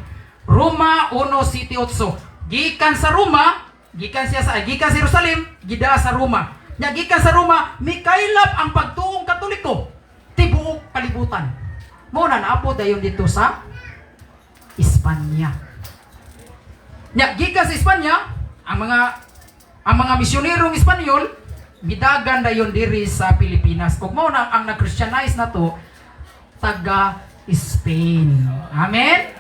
Roma 1 City 8. Gikan sa Roma gikan sa Jerusalem, gida sa Roma. Nya gikan sa Roma, mikailap ang pagtuong Katoliko tibuok kalibutan. Mo na naabot dayon dito sa Espanya. Nya gikan sa Espanya, ang mga misyonerong Espanyol gidagan dayon diri sa Pilipinas. Ug mao na ang nag-Christianize na to taga Spain. Amen.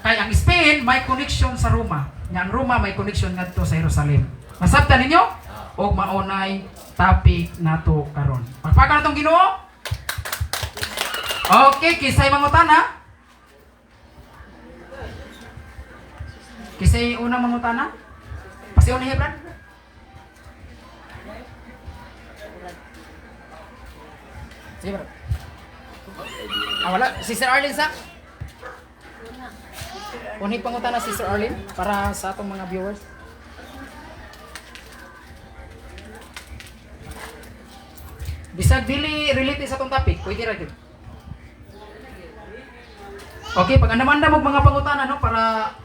Kay ang Spain may connection sa Roma. Yang Roma may connection ngadto sa Jerusalem. Masabtan ninyo? Og maunay topic nato karon. Pagpaka natong Ginoo. Okay, kisay mangutana? Kisay unang mangutana? Pasiyon ni Hebron? Sige bro. Wala. Sister Arlene sa? Unhi pangutana Sister Arlene para sa atong mga viewers. Bisag dili related sa atong topic, pwede ra gyud. Okay, pag anamanda mo mga pangutana no para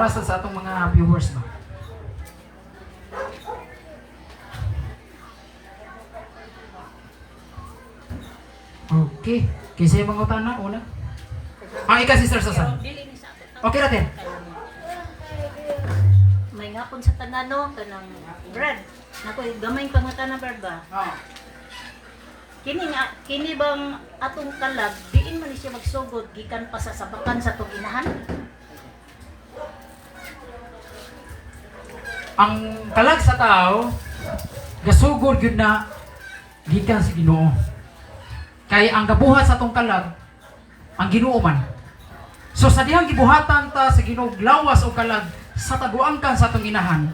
sa atong mga viewers ba. Okay. Kisay mga utana una. Ang ika Sister Susan. Dili ni sa ato. Okay natin. May ngapon sa tanano kanang Brad. Nako gamay pangutana Brad ba? Ah. Kini bang atong kalag diin man ni siya magsugod gikan pa sa sabakan sa atong inahan? Ang kalag sa tao gasugod gyud na gikan sa Ginoo. Kay ang gabuhat sa atong kalag ang Ginoo man. So sa dihang gibuhatan ta sa Ginoo lawas o kalag sa taguangkan sa atong inahan,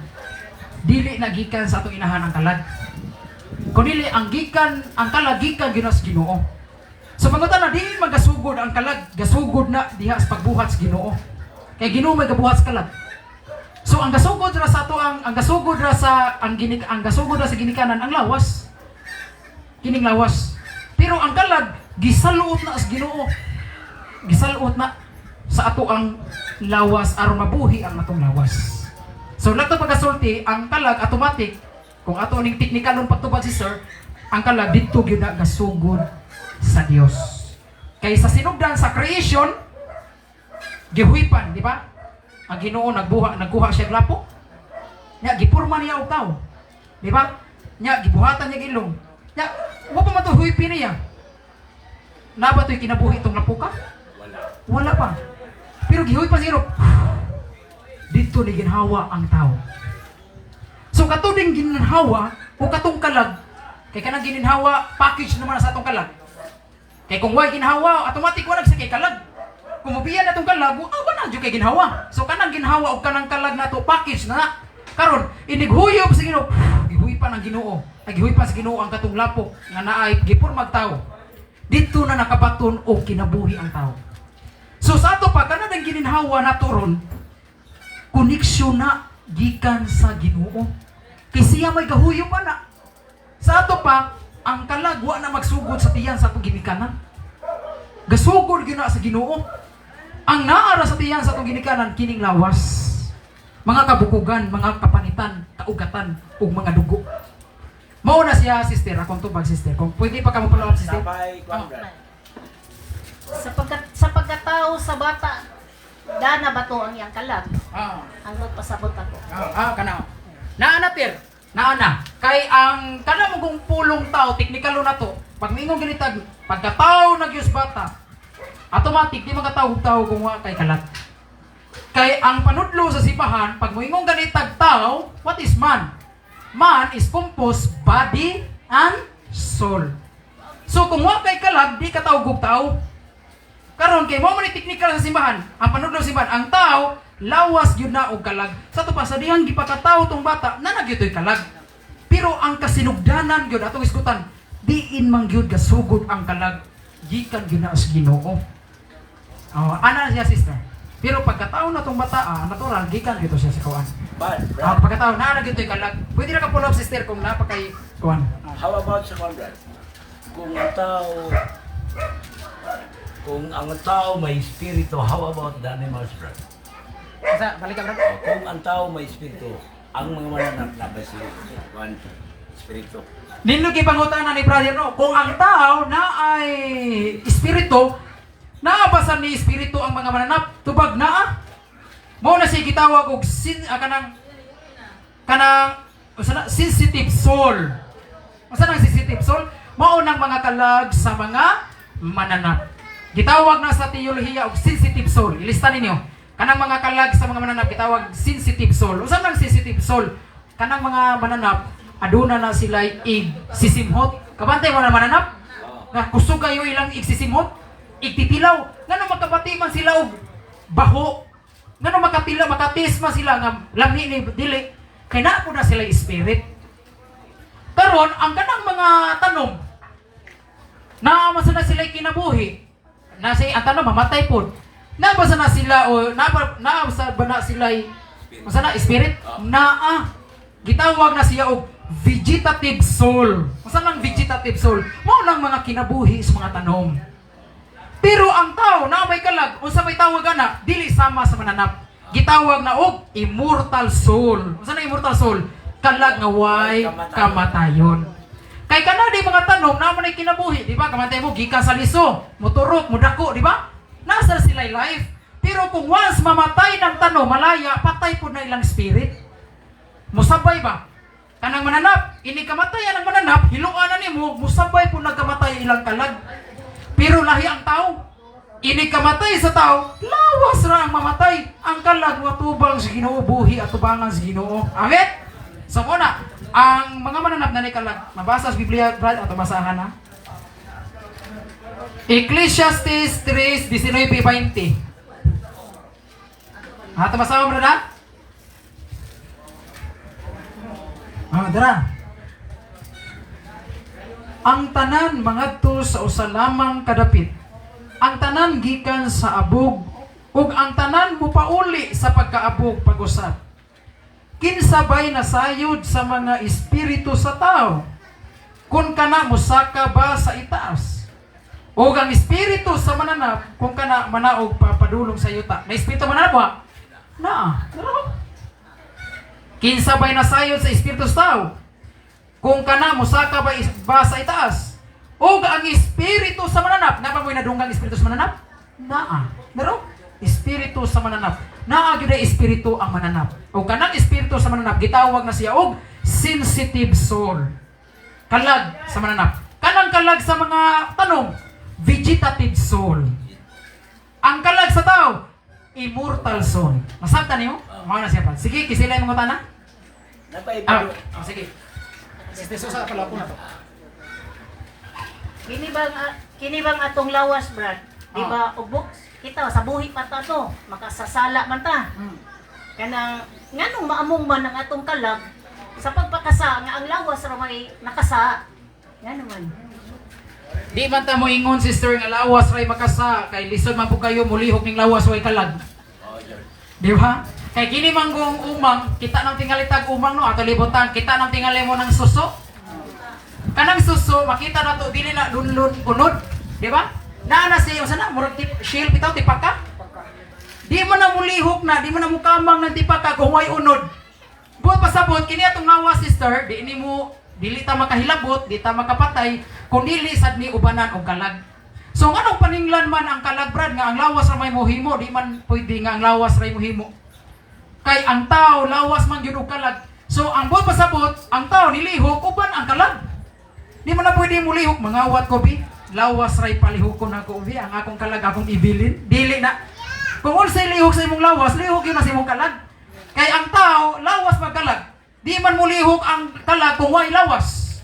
dili na gikan sa atong inahan ang kalag. Kundi ang gikan, ang kalag gikan gyud sa Ginoo. So pangutan na dili magasugod ang kalag, gasugod na diha sa pagbuhat sa Ginoo. Kay Ginoo may gabuhat sa kalag. So ang gasugod ra sa ato ang gasugod ra sa ang gasugod ra sa ginikanan ang lawas. Kining lawas. Pero ang kalag gisaluot na sa Ginoo. Gisaluot na sa ato ang lawas aron mabuhi ang atong lawas. So lato pagkasulti ang kalag automatic kung ato ning teknikalon patubag si sir, ang kalag dito gyud na gasugod sa Dios. Kay sa sinugdan sa creation gihuipan, di ba? Ang Ginoo nagkuha siya glapo. Nya gipurma niya og tao. Di ba? Nya gibuhatan niya ilong. Nya wa pa man to huipin niya. Na ba to'y kinabuhi itong lapuka? Wala. Wala pa. Pero gihoy pa siro. Dito ni ginhawa ang tao. So kato ding ginhawa o katong kalag, kay kanang ginhawa package naman sa atong kalag. Kay kung way ginhawa, automatic wala sa kay kalag. Kung mabiyan na itong kalag, awa na dyan kay ginhawa. So kanang ginhawa o kanang kalag na to package na. Karon inighuyob sa Ginoo. Gihuy pa ng Ginoo. Ay gihuy pa sa Ginoo ang katong lapo nga naay gipurmag tao. Dito na nakabaton o kinabuhi ang tao. So sa ato pa kana dang gininhawa nato ron, koneksyon na gikan sa Ginoo. Kay siya may gahuyo pa na. Sa ato pa, ang kalag wa na magsugod sa tiyan sa atong ginikanan. Gasugod gyud na sa Ginoo. Ang naara sa tiyan sa atong ginikanan kining lawas. Mga kabukugan, mga kapanitan, kaugatan ug mga dugo. Mao na siya sister, akong tubag sister. Kung pwede pa ka mo follow up sister. Sabay, kwan, Brad. Sa pagkatao sa bata, dana ba to ang iyang kalag? Ah. Ang magpasabot ako. Kana. Naanatir. Naana. Kay ang kana mo kung pulong tao, teknikalo na to. Pag mingong ginitag, pagkatao nagyus bata, automatic di magkatao-tao kung wa kay kalat. Kay ang panudlo sa sipahan, pag moingong ganitag tao, what is man? Man is composed body and soul. So kung wa kay kalag, di ka tawag tao. Karon kay mo man teknikal sa simbahan, ang panudlo sa simbahan, ang tao lawas gyud na og kalag. Sa to pa sa dihang gipakatawo tong bata, nagyutoy kalag. Pero ang kasinugdanan gyud atong iskutan, diin man gyud gasugod ang kalag gikan gyud na sa Ginoo. Ana siya sister. Pero pagkataon na tong bata, natural gikan gyud siya sa kuan. Brad, Pagkataon na gyud kalag. Pwede ra ka follow up sister kung napakay kuan. how about sa kwan, Brad? Kung ang tao may espiritu, how about the animals, Brad? Sa balik ka bro. Kung ang tao may espiritu, ang mga mananap na ba si kwan, espiritu? Nindot kay pangutana ni brother no, kung ang tao na ay espiritu, naabasan ni espiritu ang mga mananap, tubag naa. Mao na siya gitawag og kanang sensitive soul. Asa nang sensitive soul? Mao nang mga kalag sa mga mananap. Gitawag na sa teolohiya og sensitive soul. Ilista ninyo. Kanang mga kalag sa mga mananap gitawag sensitive soul. Usa nang sensitive soul? Kanang mga mananap aduna na sila sisimhot. Kabantay mo na mananap? Nga kusog kayo ilang igsisimhot, igtitilaw. Ngano magkabati man sila og baho. Ngano makatis man sila nga lami ni dili. Kay naa po na sila spirit. Karon ang kanang mga tanom na na sila kinabuhi. Na ang tanong mamatay po. Nabasa na sila o nabasa ba na sila masa na spirit? Naa. Gitawag na siya og vegetative soul. Masa nang vegetative soul? Mao lang mga kinabuhi sa mga tanom. Pero ang tao na may kalag, unsa may tawag ana? Dili sama sa mananap. Gitawag na og immortal soul. Unsa na immortal soul? Kalag nga way kamatayon. Kay kana di mga tanom na man kinabuhi, di ba? Kamantay mo gikan sa liso, moturok, mudako, di ba? Nasa sila life. Pero kung once mamatay ng tanom, malaya, patay po na ilang spirit. Musabay ba? Kanang mananap, ini kamatayan ang mananap, hiluan na nimo, musabay po nagkamatay ilang kalag. Pero lahi ang tao. Ini kamatay sa tao, lawas ra ang mamatay. Ang kalag watubang sa Ginoo, buhi at tubangan sa Ginoo. Amen? So muna, ang mga mananap na ni kalag, mabasa sa Biblia, Brad, at masahan na. Ecclesiastes 3:19-20. Masawa mo na? Dara. Ang tanan mangadto sa usa lamang kadapit. Ang tanan gikan sa abog ug ang tanan mupauli sa pagkaabog pag-usab. Kinsabay na sayod sa mga espiritu sa tao. Kung kana musaka ba sa itaas. O ang espiritu sa mananap kung kana manaog papadulong sa yuta. Na espiritu mananap ba? Na. Kinsabay na sayod sa espiritu sa tao. Kung kana musaka ba sa itaas. O ang espiritu sa mananap. Napa mo'y nadunggang espiritu sa mananap? Naa. Pero espiritu sa mananap. Naa gyud ay espiritu ang mananap. O kanang espiritu sa mananap gitawag na siya og sensitive soul. Kalag sa mananap. Kanang kalag sa mga tanom, vegetative soul. Ang kalag sa tao, immortal soul. Masabtan niyo? Mao na siya pa. Sige, kisilay mga tana. Sige. Sige, susa pala po na to. Kini bang atong lawas, Brad? Di ba ubok kita sa buhi pa ta to, makasasala man ta. Kanang nganong maamong man ang atong kalag sa pagpakasa nga ang lawas ra may nakasa. Ngano man. Di man ta mo ingon sister nga lawas ray makasa kay lisod man po kayo mulihok ning lawas way kalag. Di ba? Kay kini manggong umang kita nang tingali tag umang no ato libutan kita nang tingali mo ng suso. Kanang suso makita na to dili na lunlun unod, di ba? Naa siya yung sana murag shield bitaw tipaka. Di mo na mulihok na, di mo na mukamang ng tipaka kung way unod. Buot pasabot kini atong lawas sister, di ni mo dili ta makahilabot, di ta makapatay, kung dili sad ni ubanan og kalag. So nganong paninglan man ang kalag Brad nga ang lawas ra may mohimo, di man pwede nga ang lawas ra mohimo. Kay ang tao lawas man gyud og kalag. So ang buot pasabot, ang tao nilihok uban ang kalag. Di mo na pwede mo lihok mangawat ko bi. Lawas ray palihokon ako bi ang akong kalag akong ibilin. Dili na. Kung unsay lihok sa imong lawas, lihok yun na sa imong kalag. Kay ang tao lawas magkalag. Di man mo lihok ang kalag kung way lawas.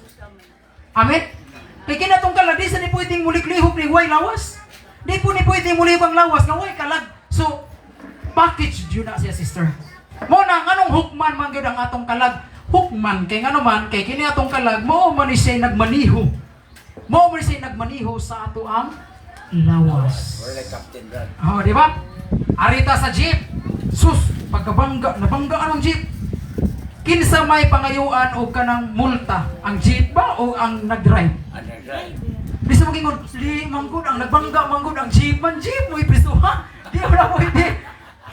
Amen. Kay kinatong kalag di sa ni pwedeng muliklihok ni way lawas. Di po ni pwedeng mulihok ang lawas nga way kalag. So package yun na siya sister. Mo na nganong hukman man gyud ang atong kalag. Hukman kay ngano man kay kini atong kalag mao man ni siya nagmaniho. Mao man siya nagmaniho sa ato ang lawas. Or like Captain Brad. Oh, di ba? Arita sa jeep. Sus, pagkabangga, nabangga ang jeep. Kinsa may pangayuan o kanang multa, ang jeep ba o ang nag-drive? Underground. Di sa magingon, di manggod ang nagbangga manggod ang jeep man jeep mo iprisuha. Di mo na pwede.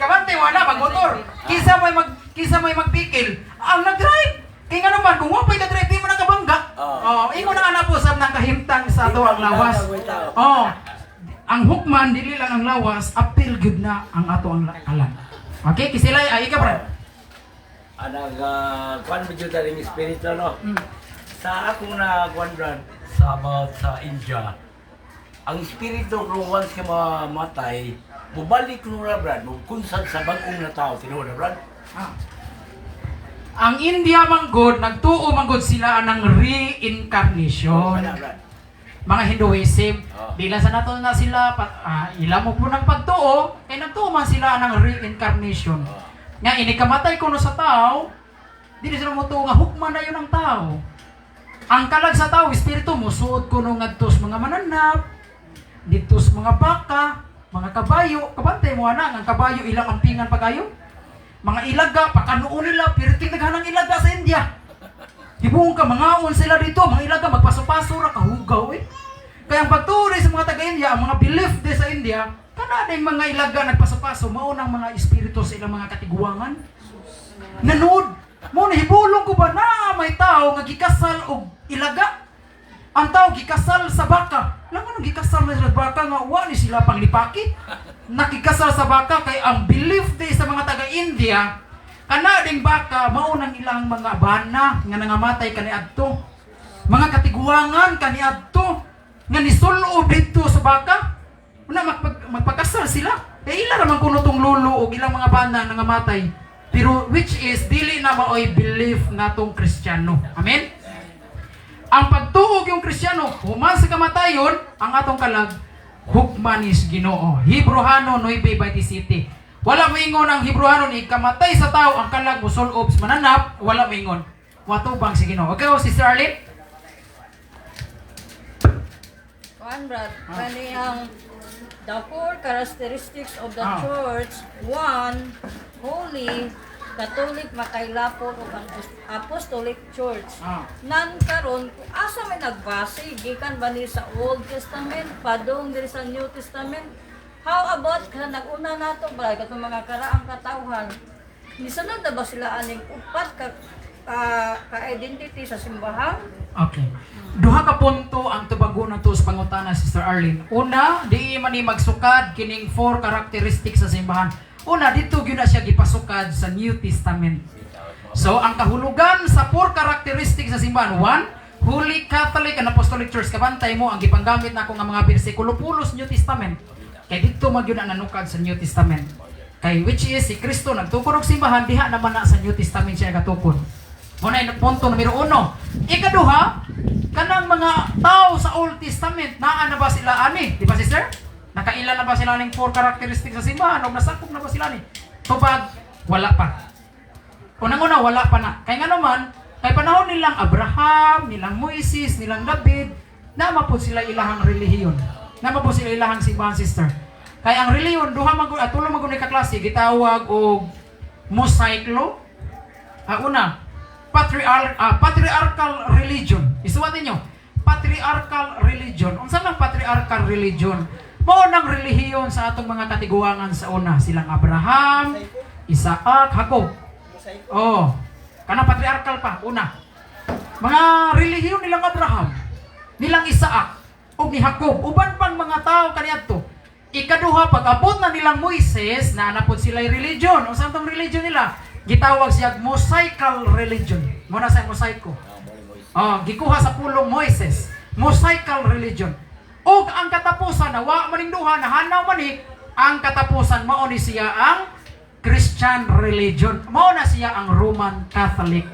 Kabante wala magmotor. Kinsa may magpikil, ang nag-drive. Kaya nga naman, kung wapay ka-drive, di mo na kabangga. Ingon na nga po sa nang kahimtang sa ato ang lawas. Ang hukman, dili lang ang lawas, apil gyud na ang ato ang kalag. Okay, kisilay, ay ka Brad. Kuan mo dyan rin espiritu, no? Sa akong na kuan Brad, sa India, ang espiritu kung once ka mamatay, bubalik ko na Brad, kung sa bagong na tao, tinuwa na Brad. Ang India manggod, nagtuo manggod sila ng reincarnation. Mga Hinduism, dila sa nato na sila, ilamo po ng pagtuo, kaya nagtuo man sila ng reincarnation. Nga inikamatay ko no sa tao, dili sila mo nga hukman na yun ang tao. Ang kalag sa tao, espiritu mo, suot ko no ngadtos mga mananap, ditos mga baka, mga kabayo, kabantay mo ana, ang kabayo ilang ampingan pagayo. Mga ilaga, pakanuon nila, piriting naghanang ilaga sa India. Ibong ka, mangaon sila dito, mga ilaga, magpaso-paso ra, kahugaw eh. Kaya ang pagturi sa mga taga-India, ang mga belief de sa India, kanadeng mga ilaga nagpaso-paso, maunang mga espiritu sa ilang mga katiguangan. Nanood, mo nahibulong ko ba na may tao nga gikasal og ilaga? ang tao gikasal sa baka. Lang ano gikasal na sa baka nga wa ni sila panglipaki. Nakikasal sa baka kay ang belief day sa mga taga-India kana ding baka mao nang ilang mga bana nga nangamatay kaniadto. Mga katiguangan kaniadto nga nisulob dito sa baka. Una magpakasal sila. Kay ila raman kuno tong lulo o ilang mga bana nangamatay. Pero which is dili na maoy belief natong Kristiyano. Amen. Ang pagtuog yung Kristiyano human sa kamatayon ang atong kalag hukman is Ginoo. Hebreano 9:27. Wala moingon ang Hebreano ni kamatay sa tao ang kalag musulob sa mananap, wala moingon. Watubang si Ginoo. Okay, Sister Arlene? Kuan brad, kani ang the four characteristics of the Ah. church. One, holy, Catholic, makailapon ug ang Apostolic Church. Ah. Nan karon asa may nagbase gikan ba ni sa Old Testament padung diri sa New Testament. How about ka nag-una nato ba katong mga karaang katawhan? Nisunod na ba sila aning upat ka-identity sa simbahan? Okay. Duha ka punto ang tubago na to sa pangutana, Sister Arlene. Una, di man ni magsukad kining 4 characteristics sa simbahan. Una, dito gyud na siya gipasukad sa New Testament. So, ang kahulugan sa 4 characteristics sa simbahan, 1, Holy Catholic and Apostolic Church. Kabantay mo ang gipanggamit na ako nga mga bersikulo pulos New Testament. Kay dito magyud na nanukad sa New Testament. Kay which is si Kristo nagtukod og simbahan diha naman na sa New Testament siya gatukod. Muna yung punto numero 1. Ikaduha, kanang mga tao sa Old Testament, naa na ba sila ani? Di ba, sister? Nakailan na ba sila ng 4 characteristics sa simbahan? O nasakop na ba sila ni? Tubag, wala pa. Unang-una, wala pa na. Kaya nga naman, kay panahon nilang Abraham, nilang Moises, nilang David, nama po sila ilahang relihiyon. Nama po sila ilahang simbahan, sister. Kaya ang relihiyon, tulong magunay kaklase, gitawag o Mosaic law. Una, patriarchal religion. Isuwatin nyo, patriarchal religion. Unsa man patriarchal religion? Mao nang relihiyon sa atong mga katiguangan sa una. Silang Abraham, Isaac, Jacob. Oh, kanang patriarchal pa, una. Mga relihiyon nilang Abraham, nilang Isaac, o ni Jacob. Uban pang mga tao kaniadto. Ikaduha, pag-abot na nilang Moises, naanapod sila religion. Unsa tong religion nila? Gitawag siya Mosaical religion. Muna sa Mosaico. Gikuha sa pulong Moises. Mosaical religion. O ang katapusan na wa maning duha nahanaw man ni ang katapusan mao ni siya ang Christian religion. Mao na siya ang Roman Catholic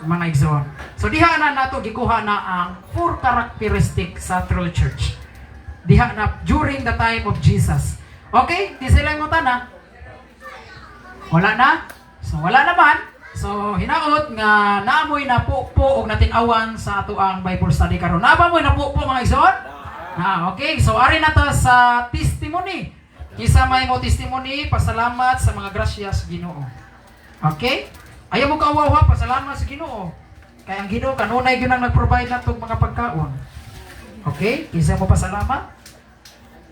mga igsoon. So diha na nato gikuha na ang 4 characteristic sa true church. Diha na during the time of Jesus. Okay? Di sila yung na. Wala na? So wala naman. So hinaot nga naamoy na po og natin-awan sa ato ang Bible study karon. Naamoy na po mga igsoon? Okay. So ari na ta sa testimony. Isa may mo testimony, pasalamat sa mga grasya sa Ginoo. Okay? Ayaw mo kaawa-awa, pasalamat sa Ginoo. Kaya ang Ginoo kanunay gyud ang nag-provide natong mga pagkaon. Okay? Isa mo pasalamat.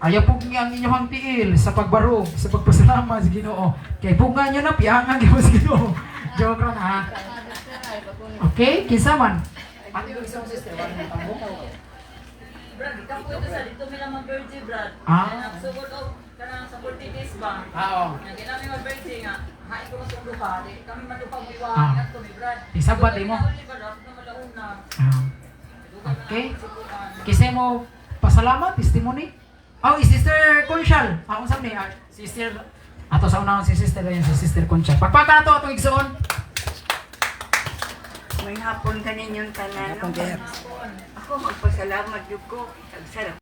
Ayaw po nga ang inyong tiil sa pagbarog, sa pagpasalamat sa Ginoo. Kay bunga nyo na, piangan gyud sa Ginoo. Joke lang ha. Okay? Kinsa man? Pati yung isang sister, wala nang tambong. Brad, kapo ito sa dito may naman birthday, Brad. Ah. Sugod o, kanang sa 40 days ba? Oo. Nga ginamit mga birthday nga, hain ko masundo pa. Kami matupag iwa, Ah. ingat ko ni Brad. Isabat mo? Okay? Kasi mo pasalamat, testimony. Si Sister Conchal. Unsa ni? Sister ato sa unang si Sister ayan si Sister Conchal. Pagpaka na to atong igsoon. May hapon kaninyong tanan. Ako magpasalamat jud ko. Sarap.